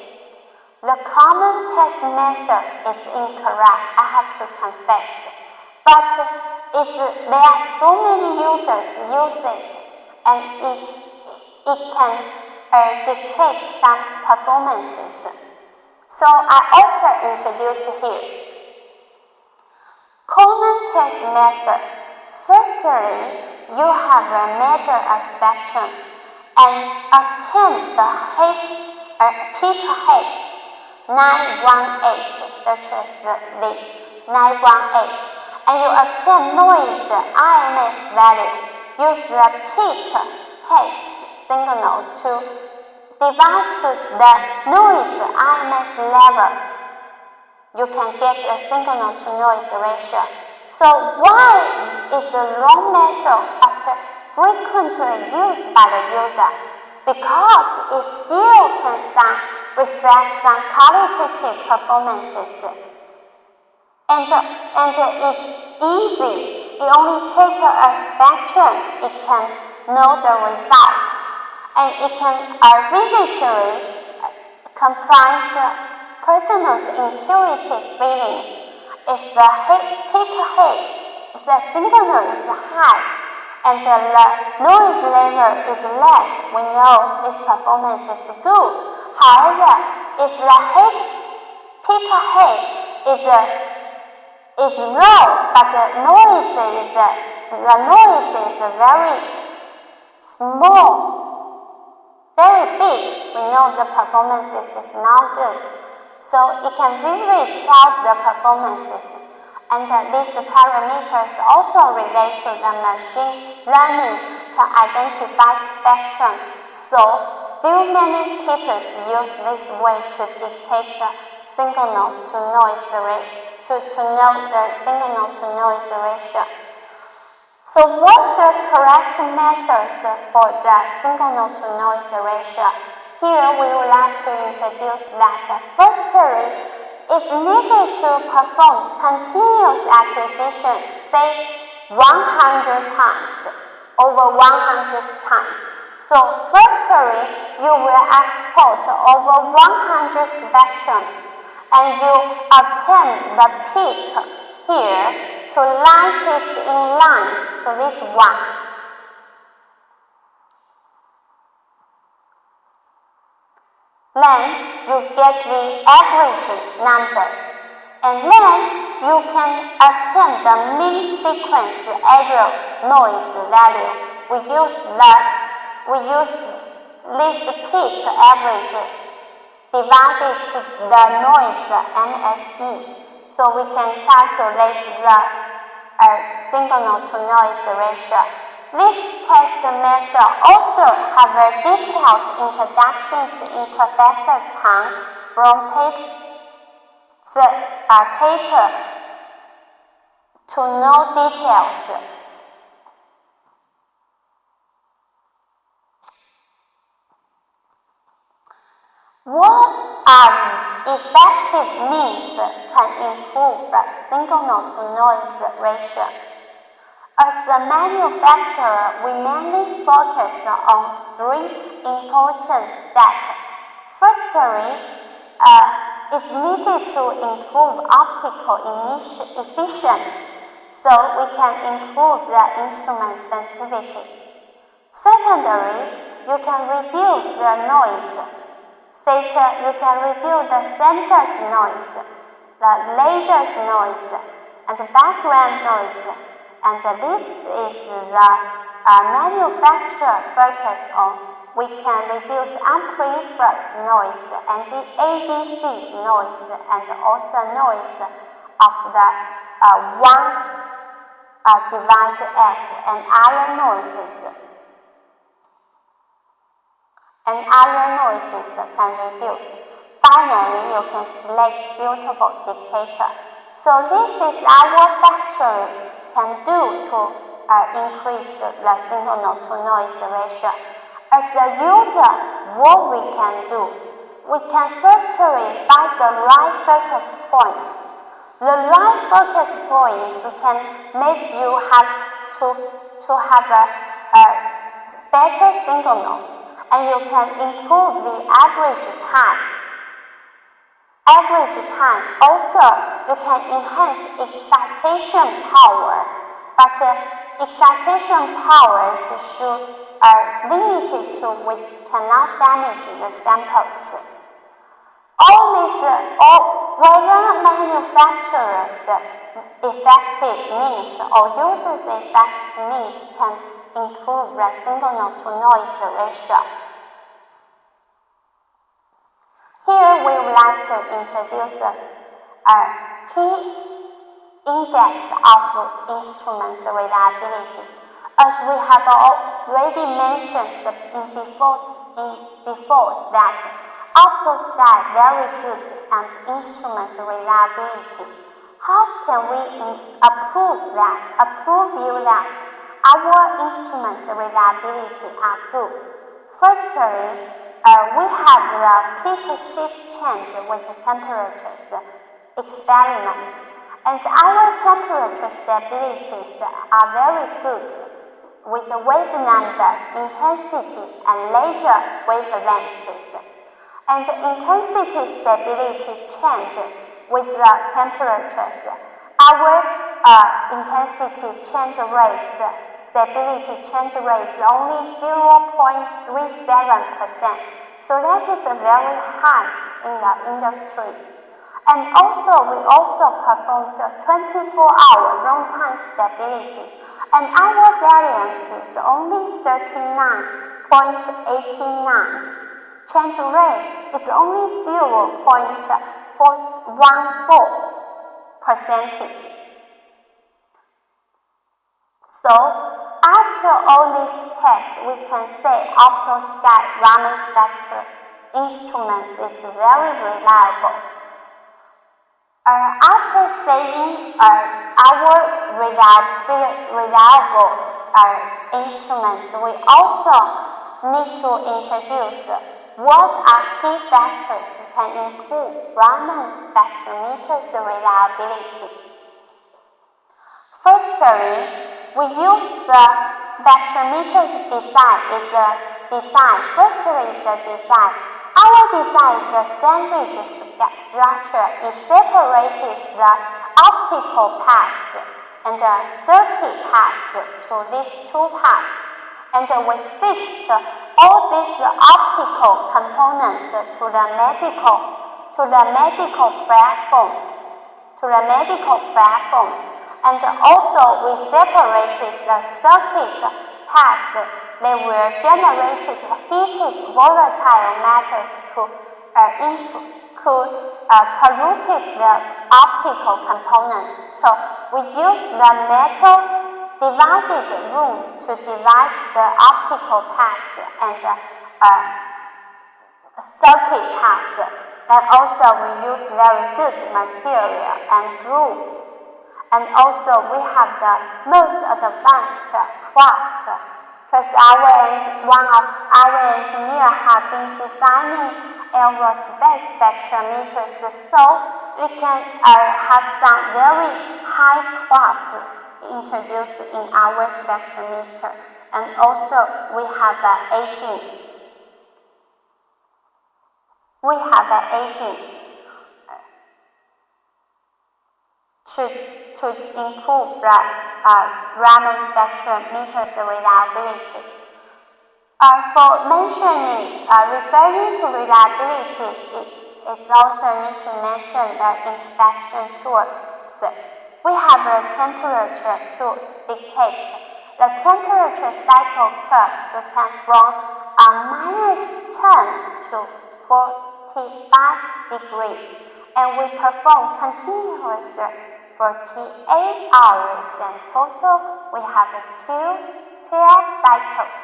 The common test method is incorrect, I have to confess. But if there are so many users use it, and it can dictate some performances. So I also introduced here. Common test method. Firstly, you have a measure a spectrum and obtain the peak height 918, such as the 918, and you obtain noise RMS value. Use the peak height signal to divide to the noise RMS level. You can get a signal to noise ratio. So why is the wrong method frequently used by the user? Because it still can reflect some qualitative performances. And it's easy. You only take a spectrum, it can know the result. And it can vividly confront person's intuitive feeling. If the peak height, if the signal is high and the noise level is less, we know this performance is good. However, if the peak height is low, but the noise is very small, very big, we know the performance is not good. So it can really tell the performances. And these parameters also relate to the machine learning to identify spectrum. So still many people use this way to dictate the signal to noise ratio, to know the signal to noise ratio. So what's the correct methods for the signal to noise ratio? Here we would like to introduce that firstly, it's needed to perform continuous acquisition, say 100 times, over 100 times. So firstly, you will export over 100 spectrums, and you obtain the peak here to line it in line to this one. Then you get the average number, and then you can obtain the mean sequence error noise value. We use this peak average divided to the noise MSE, so we can calculate the signal to noise ratio. This test method also have a detailed introductions in Professor Tang from paper to know details. effective means can improve the signal-to-noise ratio. As a manufacturer, we mainly focus on three important steps. Firstly, it's needed to improve optical efficiency so we can improve the instrument sensitivity. Secondly, you can reduce the noise. You can reduce the sensor's noise, the laser's noise, and the background noise. And this is the manufacturer focus on. We can reduce amplifiers noise and the ADC's noise and also noise of the one device F and other noises. And other noises can reduce. Finally, you can select suitable dictator. So this is our factory can do to increase the signal-to-noise ratio. As the user, what we can do? We can firstly find the right focus point. The right focus points can make you have to have a better signal, and you can improve the average time. Also, you can enhance excitation power, but excitation powers should limited to we cannot damage the samples. Whether manufacturers' effective means or users' effective means can improve the signal-to-noise ratio. Here we would like to introduce a key index of instruments reliability. As we have already mentioned before that optostat very good and instrument reliability. How can we approve you that our instrument reliability are good? Firstly, we have the peak shift change with temperatures experiment, and our temperature stabilities are very good with the wave number, intensity, and laser wavelengths. And intensity stability change with the temperatures. Our intensity change rate, stability change rate is only 0.37%. So that is very high in the industry. And also, we performed 24-hour runtime stability. And our variance is only 39.89. Change rate is only 0.414%. So, after all these tests, we can say optostat Raman Spectral instrument is very reliable. After saying our reliable instruments, we also need to introduce what are key factors that can improve Raman spectrometer's reliability. Firstly, we use the spectrometer's design. Firstly, the design. Our design is the sandwich structure. It separates the optical paths and the circuit paths to these two paths. And we fixed all these optical components to the medical platform. And also we separated the circuit paths. They were generated heated volatile matters could pollute the optical components. So we use the metal divided room to divide the optical paths and circuit paths. And also we use very good material and wood. And also we have the most advanced craft, because one of our engineers have been designing aerospace spectrometers, so we can have some very high class introduced in our spectrometer. And also we have an aging. To improve the Raman spectrometer's reliability. For mentioning, referring to reliability, it also need to mention the inspection tools. We have a temperature to dictate. The temperature cycle curves can from -10 to 45 degrees, and we perform continuously 48 hours, and total we have 12 cycles.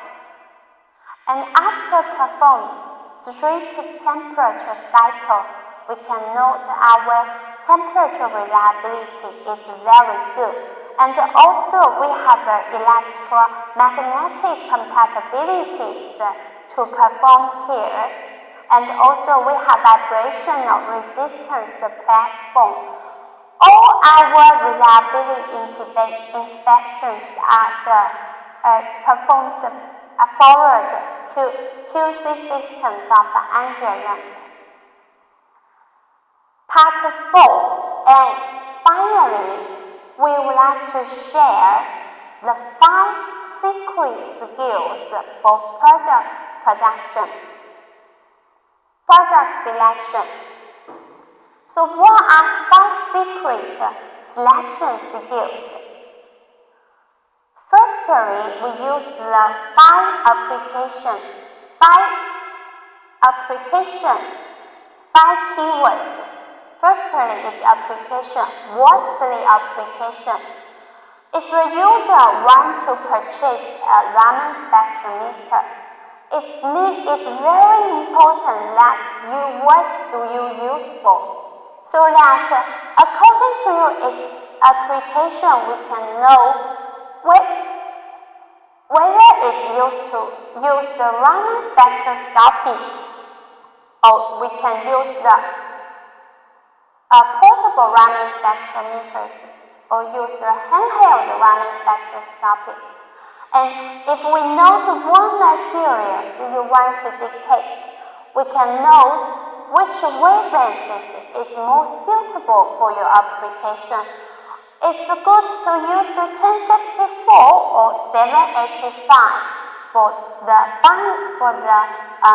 And after performing 3 temperature cycles, we can note our temperature reliability is very good. And also we have the electromagnetic compatibility to perform here. And also we have vibrational resistance platform. All our reliability inspections are performed forward to QC systems of Engineering. Part 4, and finally, we would like to share the 5 secret skills for product selection. So what are 5 secret selection skills? Firstly, we use the 5 keywords. Firstly is application. What's the application? If the user wants to purchase a Raman spectrometer, it's very important that what do you use for? So that according to your application, we can know whether it's used to use the Raman Spectroscopy, or we can use the portable Raman spectrometer, or use the handheld Raman spectroscopy. And if we know what material you want to detect, we can know which wavelength is most suitable for your application. It's good to use the 1064 or 785 for the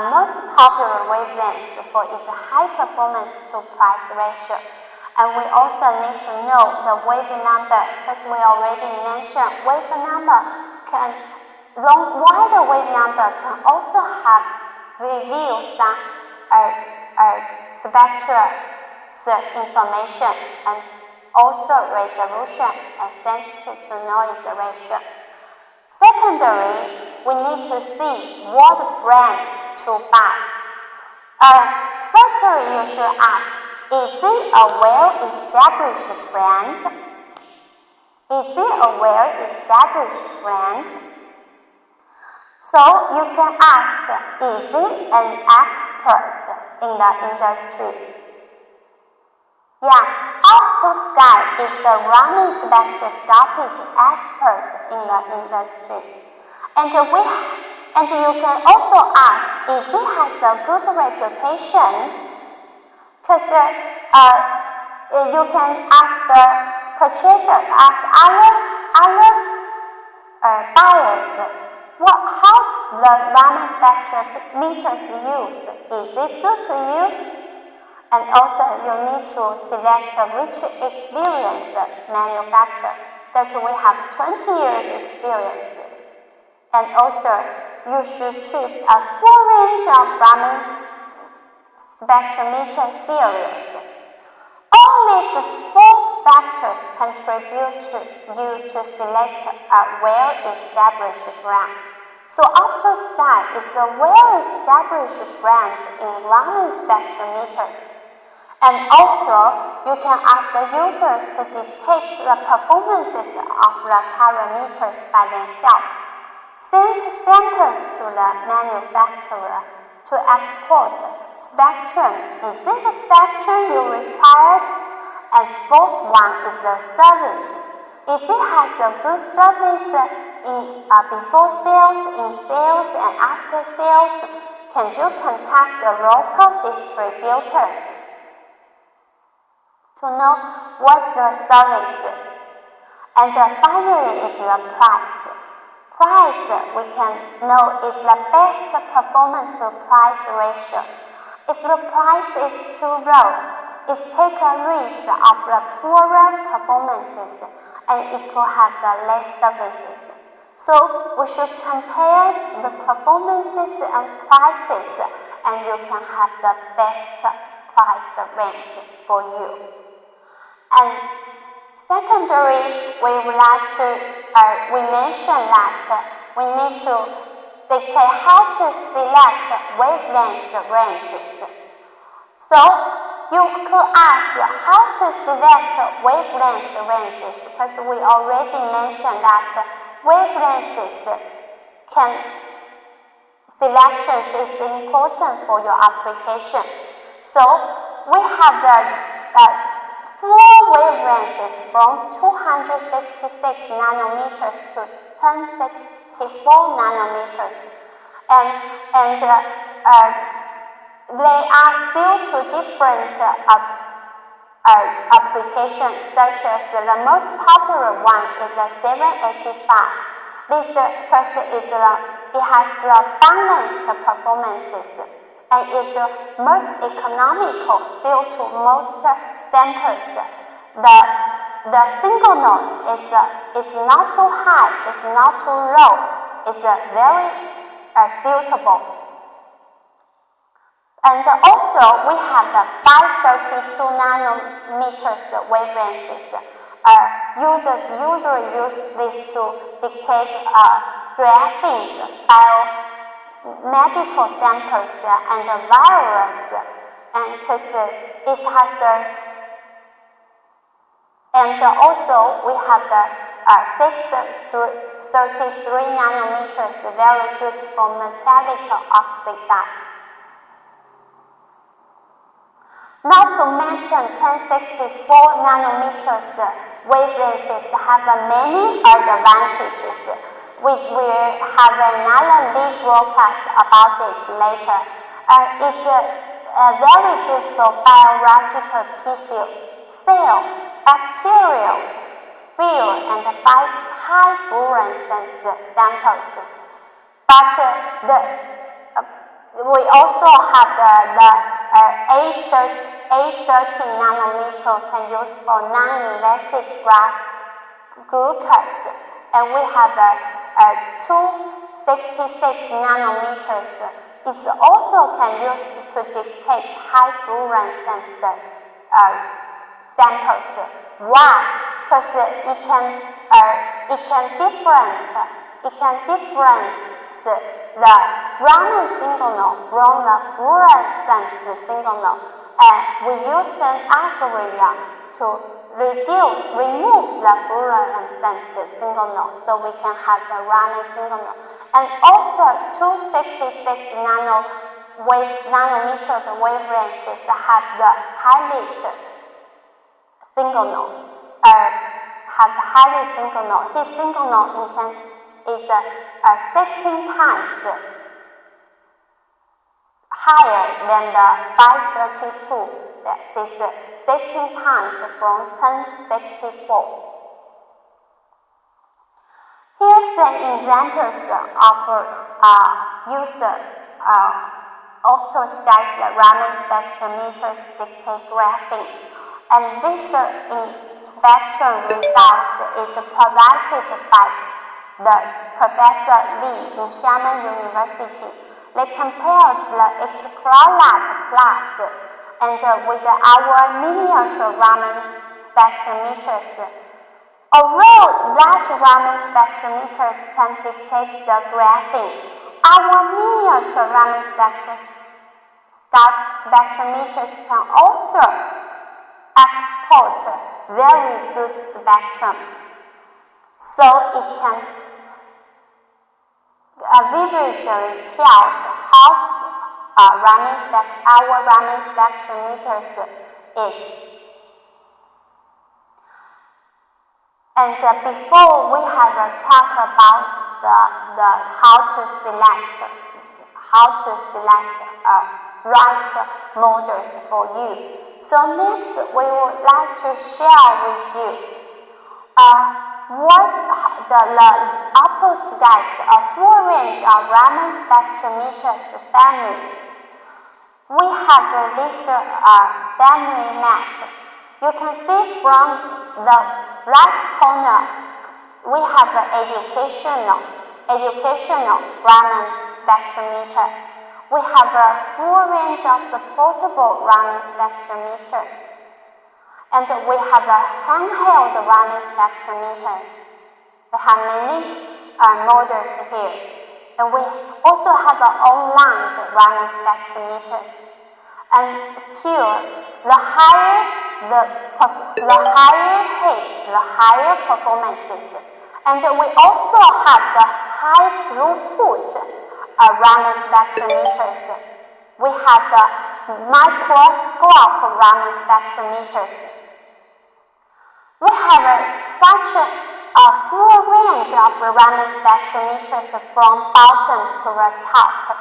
most popular wavelength for its high performance to price ratio. And we also need to know the wave number, because we already mentioned wave number wider wave number can also have reveal some spectral information, and also resolution and sensitive to noise ratio. Secondly, we need to see what brand to buy. Firstly, you should ask, is it a well-established brand? So you can ask, is it an expert in the industry? Yeah, Sky is the Raman spectroscopic expert in the industry. And you can also ask if it has a good reputation, because you can ask the purchaser, ask other buyers, how the Raman spectrometers used. Is it good to use? And also you need to select a rich experienced manufacturer, that we have 20 years experience. And also you should choose a full range of Raman spectrometer series. All these 4 factors contribute to you to select a well-established brand. So Sky is a well-established brand in Raman spectrometers. And also, you can ask the users to detect the performances of the parameters by themselves. Send samples to the manufacturer to export spectrum. Is it the spectrum you required? And fourth one is the service. If it has a good service before sales, in sales, and after sales, can you contact the local distributors to know what the service is? And finally is the price. Price, we can know is the best performance to price ratio. If the price is too low, it takes a risk of the poorer performances and it could have the less services. So we should compare the performances and prices, and you can have the best price range for you. And secondary, we would like to we mentioned that we need to dictate how to select wavelength ranges. So you could ask how to select wavelength ranges, because we already mentioned that wavelengths selections is important for your application. So we have the 4 wavelengths from 266 nanometers to 1064 nanometers, and they are still two different applications, such as the most popular one is the 785. This because it has the balanced performances and is the most economical due to most samples. The single note is not too high, it's not too low, it's very suitable. And also we have the 532 nanometers wavelengths. Users usually use this to dictate graphings, biomedical samples, and virus, and because it has the. And also we have the 633 nanometers, very good for metallic oxide. Not to mention 1064 nanometers wavelengths have many advantages. We will have another big broadcast about it later. It's very good for biological tissue, cell, bacterial, field, and high fluorescence samples. But we also have the A13 nanometer can use for non-invasive glucose, and we have the 266 nanometers. It also can use to dictate high fluorescence samples. Why? Because it can difference the Raman signal from the fluorescence signal, and we use an algorithm to remove the fluorescence signal, so we can have the Raman signal. And also 266 nanometers wavelengths have the highest signal. His signal is 16 times higher than the 532. That is 16 times from 1064. Here's an example of user auto-sized Raman spectrometer dictate graphing, and this spectrum result is provided by the Professor Lee in Xiamen University. They compared the X-chloride class and with our miniature Raman spectrometers. Although large Raman spectrometers can dictate the graphing, our miniature Raman spectrometers can also export very good spectrum. So it can vividly tell how our Raman spectrometers is. And before we have talked about the how to select right models for you. So next we would like to share with you what the AutoSky's a full range of Raman spectrometers family. We have this family map. You can see from the right corner, we have the educational Raman spectrometer. We have a full range of the portable Raman spectrometer. And we have a handheld Raman spectrometer. We have many models here. And we also have an online Raman spectrometer. Until the higher performances. And we also have the high throughput Raman spectrometers. We have the microscope Raman spectrometers. We have such a full range of Raman spectrometers from bottom to the top.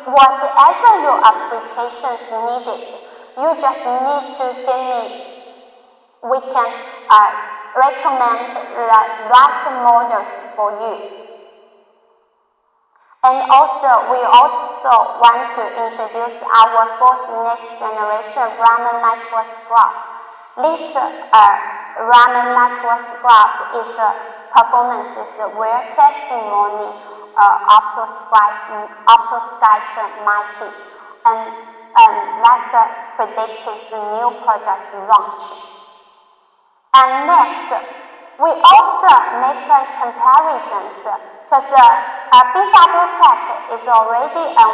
Whatever your applications needed, you just need to give me. We can recommend the right models for you. And we also want to introduce our fourth next generation Raman microscope. This Raman microscope is performances we're testimony AutoSky Mighty, and that's predicted new product launch. And next, we also make comparisons because BWTech is already a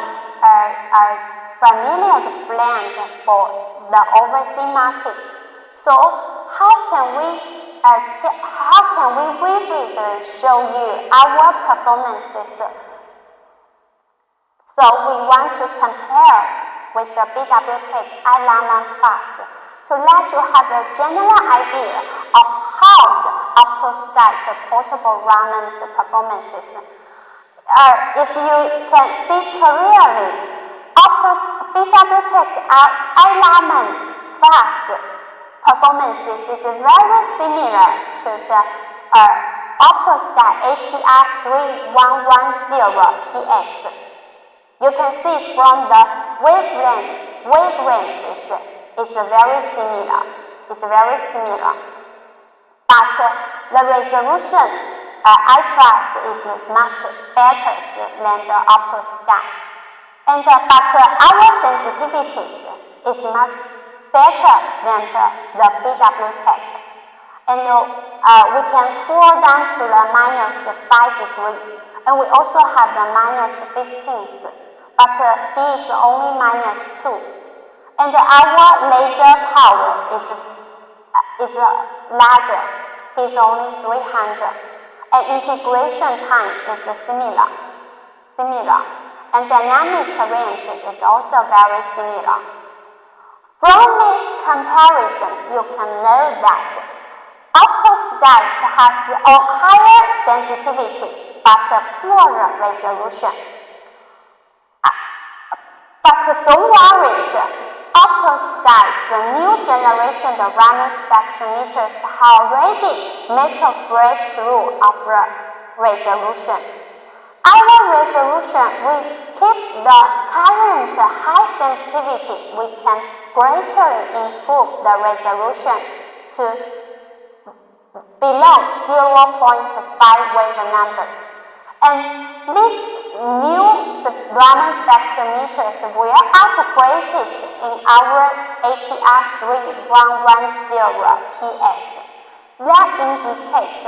familiar brand for the overseas market. So how can we vividly show you our performances? So we want to compare with the BWTech iRaman Plus to let you have a general idea of how the AutoSky portable Raman's performances. If you can see clearly, BWTech iRaman Plus performances is very similar to the AutoSky ATR3110PS. You can see from the wave ranges, it's very similar. But the resolution iPlus is much better than the AutoSky. But our sensitivity is much better than the BWTech. And we can cool down to the -5 degrees. And we also have the -15, but he is only -2. And our laser power is larger. It's only 300. And integration time is similar. And dynamic range is also very similar. From this comparison, you can know that AutoSky has a higher sensitivity but a poorer resolution. But don't worry, AutoSky, the new generation of Raman spectrometers, have already made a breakthrough of resolution. Our resolution, we keep the current high sensitivity. We can greatly improve the resolution to below 0.5 wave numbers. And these new Raman spectrometers were upgraded in our ATR3110PS. That indicates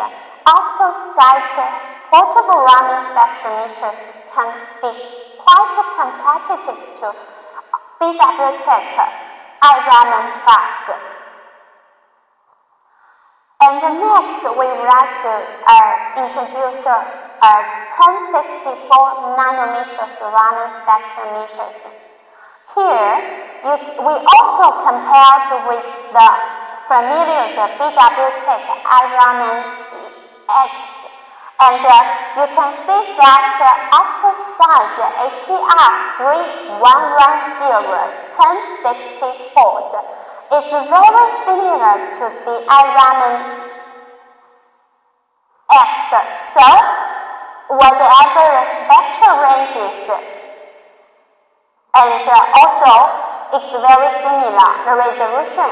AutoSky portable Raman spectrometers can be quite competitive to BWTech iRaman Plus. And next, we would like to introduce 1064 nanometers Raman spectrometers. Here, we also compared with the familiar BWTech iRaman X, and you can see that optosite ATR3110 1064 is very similar to the iRaman X. So, whatever the spectral ranges, and also it's very similar. The resolution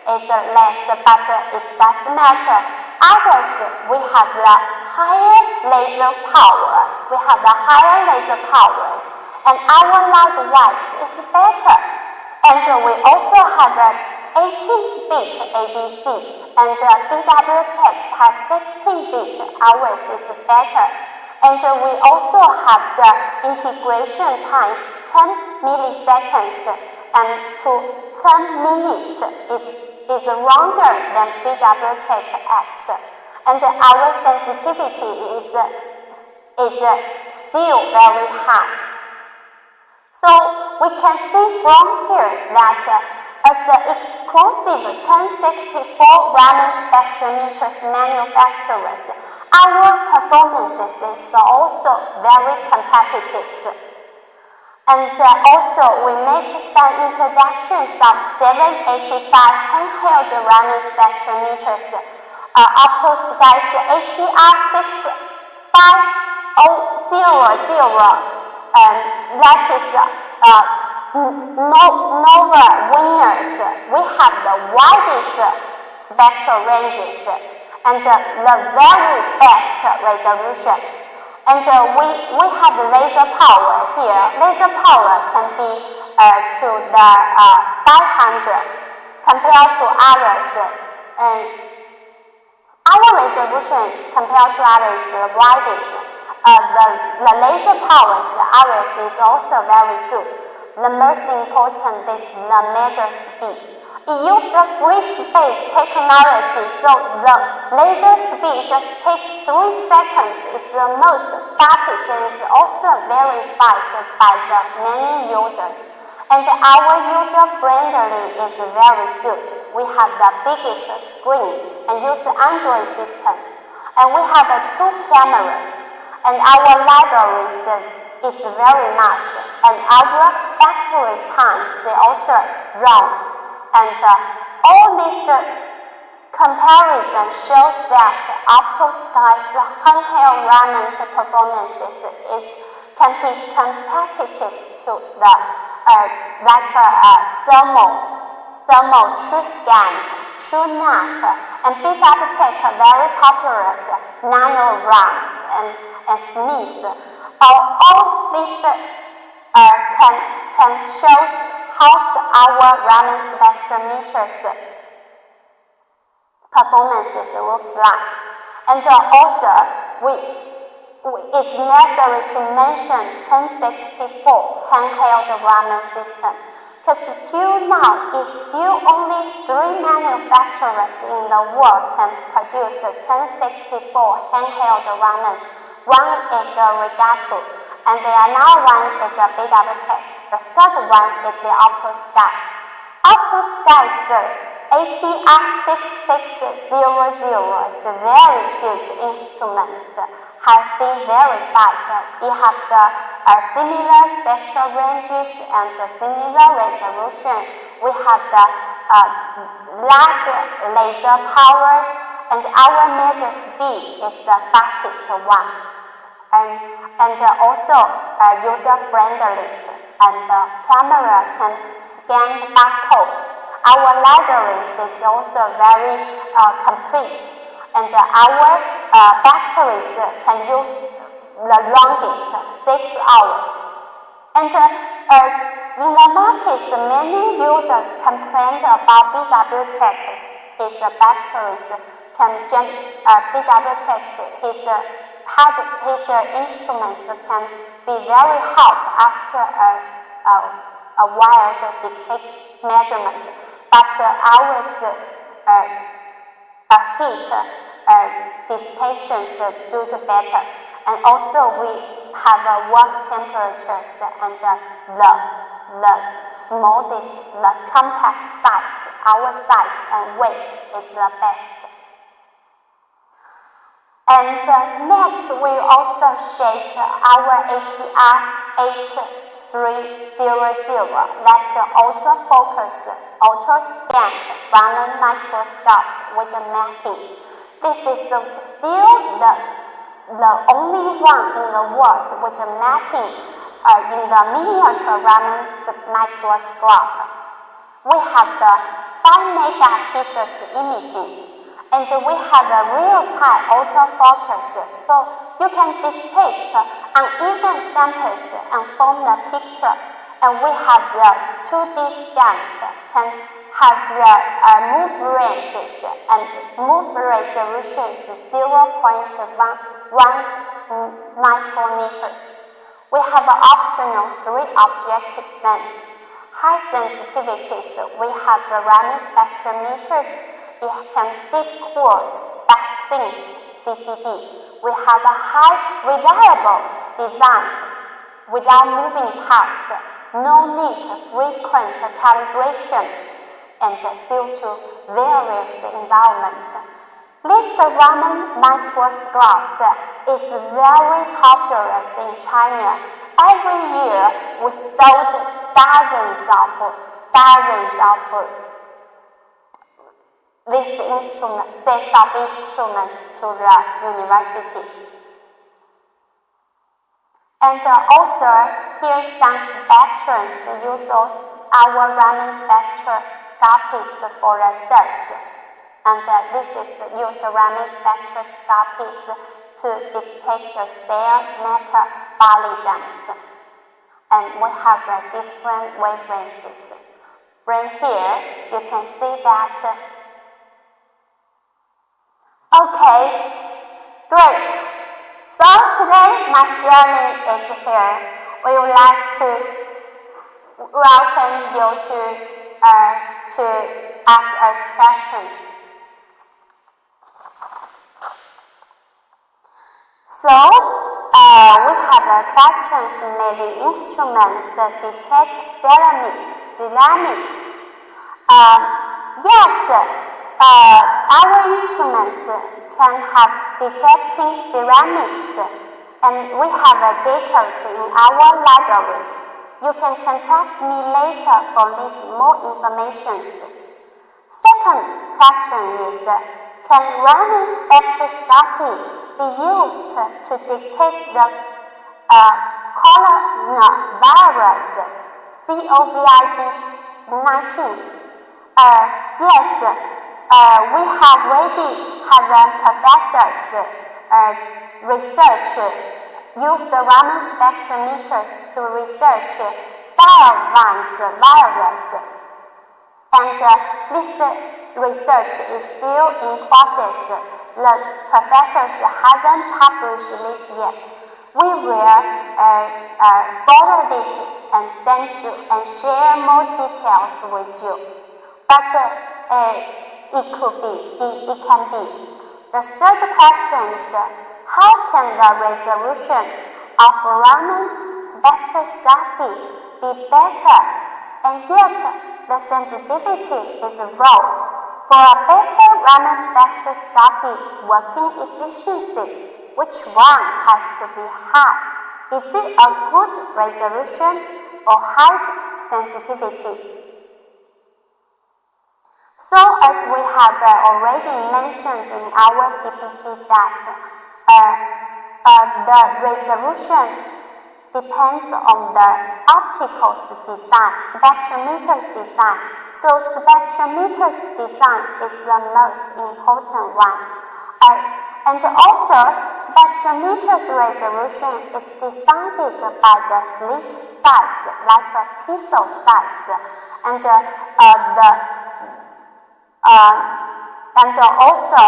is less, but it doesn't matter. Others, we have the higher laser power. And our light width is better. And we also have an 18-bit ADC, and BWTech has 16-bit. Ours is better. And we also have the integration time 10 milliseconds and to 10 minutes is longer than BWTech X. And our sensitivity is still very high. So we can see from here that as the exclusive 1064 Raman spectrometers manufacturers, our performance is also very competitive. And also we make some introductions of 785 handheld Raman spectrometers, optosite ATR65000, that is Nova winners. We have the widest spectral ranges and the very best resolution. And we have laser power here. Laser power can be to the 500 compared to others. And our resolution compared to others is the widest. The laser power of ours is also very good. The most important is the measure speed. It uses free space technology, so the laser speed just takes 3 seconds. It's the most fastest and is also verified by the many users. And our user friendly is very good. We have the biggest screen and use the Android system. And we have 2 cameras. And our library is very much. And our battery time, they also run. And all this comparison shows that optosite handheld Raman performances can be competitive to the thermal TrueScan, TrueNAP, and BWTech very popular NanoRun and Smith. All these can show how our Raman spectrometers performances looks like. And also, it's necessary to mention 1064 handheld Raman system, because till now, it's still only 3 manufacturers in the world can produce the 1064 handheld Raman. One is the Regato, and the another one is the BWTech. The third one is the optosite. Optosite ATR6600 is a very good instrument. Has been verified. It has the similar spectral ranges and the similar resolution. We have the large laser power, and our measure speed is the fastest one. And also user friendly, and the camera can scan the barcode. Our library is also very complete, and our batteries can use the longest 6 hours. And in the market, many users complain about BWTech. His batteries can BWTech. His instruments can be very hot after a wired dictate measurement, but ours heat dissipation do better. And also we have work temperatures and the smallest, the compact size, our size and weight is the best. And next we also shaped our ATR 8300, that's the ultra-focus, ultra-scanned Raman microscope with the mapping. This is still the only one in the world with the mapping in the miniature Raman microscope. We have the 5 megapixels imaging, and we have a real-time autofocus, so you can detect uneven samples and form the picture. And we have the 2D scan, can have the move ranges and move resolution 0.1 micrometers. We have an optional 3 objective lens. High sensitivities, we have the Raman spectrometers. It can deep cooled vaccine CCD. We have a high reliable design without moving parts. No need frequent calibration and suit to various environments. This Raman microscope is very popular in China. Every year we sold dozens of this instrument, sets of instruments to the university. And also, here's some spectrums use our Raman spectroscopies for research. And this is use Raman spectroscopies to detect the cell metabolisms. And we have different wavelengths. Right here, you can see that. Okay, great. So today my sharing is here. We would like to welcome you to ask us questions. So we have questions. Maybe instruments that detect ceramics. Yes. Our instruments can have detecting ceramics, and we have data in our library. You can contact me later for this more information. Second question is, can Raman spectroscopy be used to detect the coronavirus, COVID-19? Yes. We have already have professors research use the Raman spectrometers to research virus, and this research is still in process. The professors haven't published this yet. We will follow this and send you and share more details with you. But it can be. The third question is, how can the resolution of Raman spectroscopy be better, and yet the sensitivity is low? For a better Raman spectroscopy working efficiency, which one has to be high? Is it a good resolution or high sensitivity? So as we have already mentioned in our PPT that the resolution depends on the optical design, spectrometer's design. So spectrometer's design is the most important one. And also spectrometer's resolution is decided by the slit size, like a pixel size, and also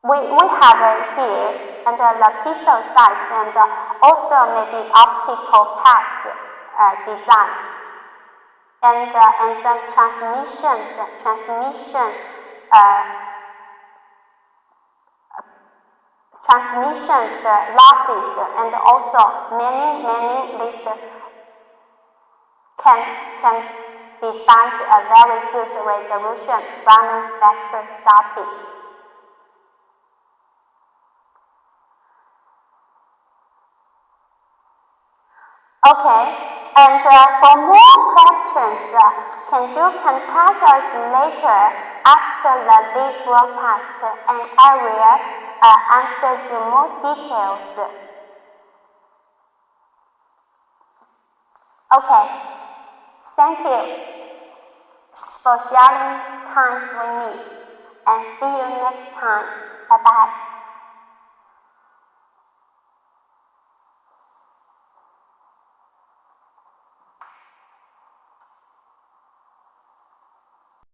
we have it here, and the pixel size, and also maybe optical path design, and the transmission transmissions losses, and also many these can decide a very good resolution Raman spectroscopy. Okay, and for more questions, can you contact us later after the live broadcast, and I will answer you more details. Okay, thank you for sharing time with me, and see you next time. Bye bye.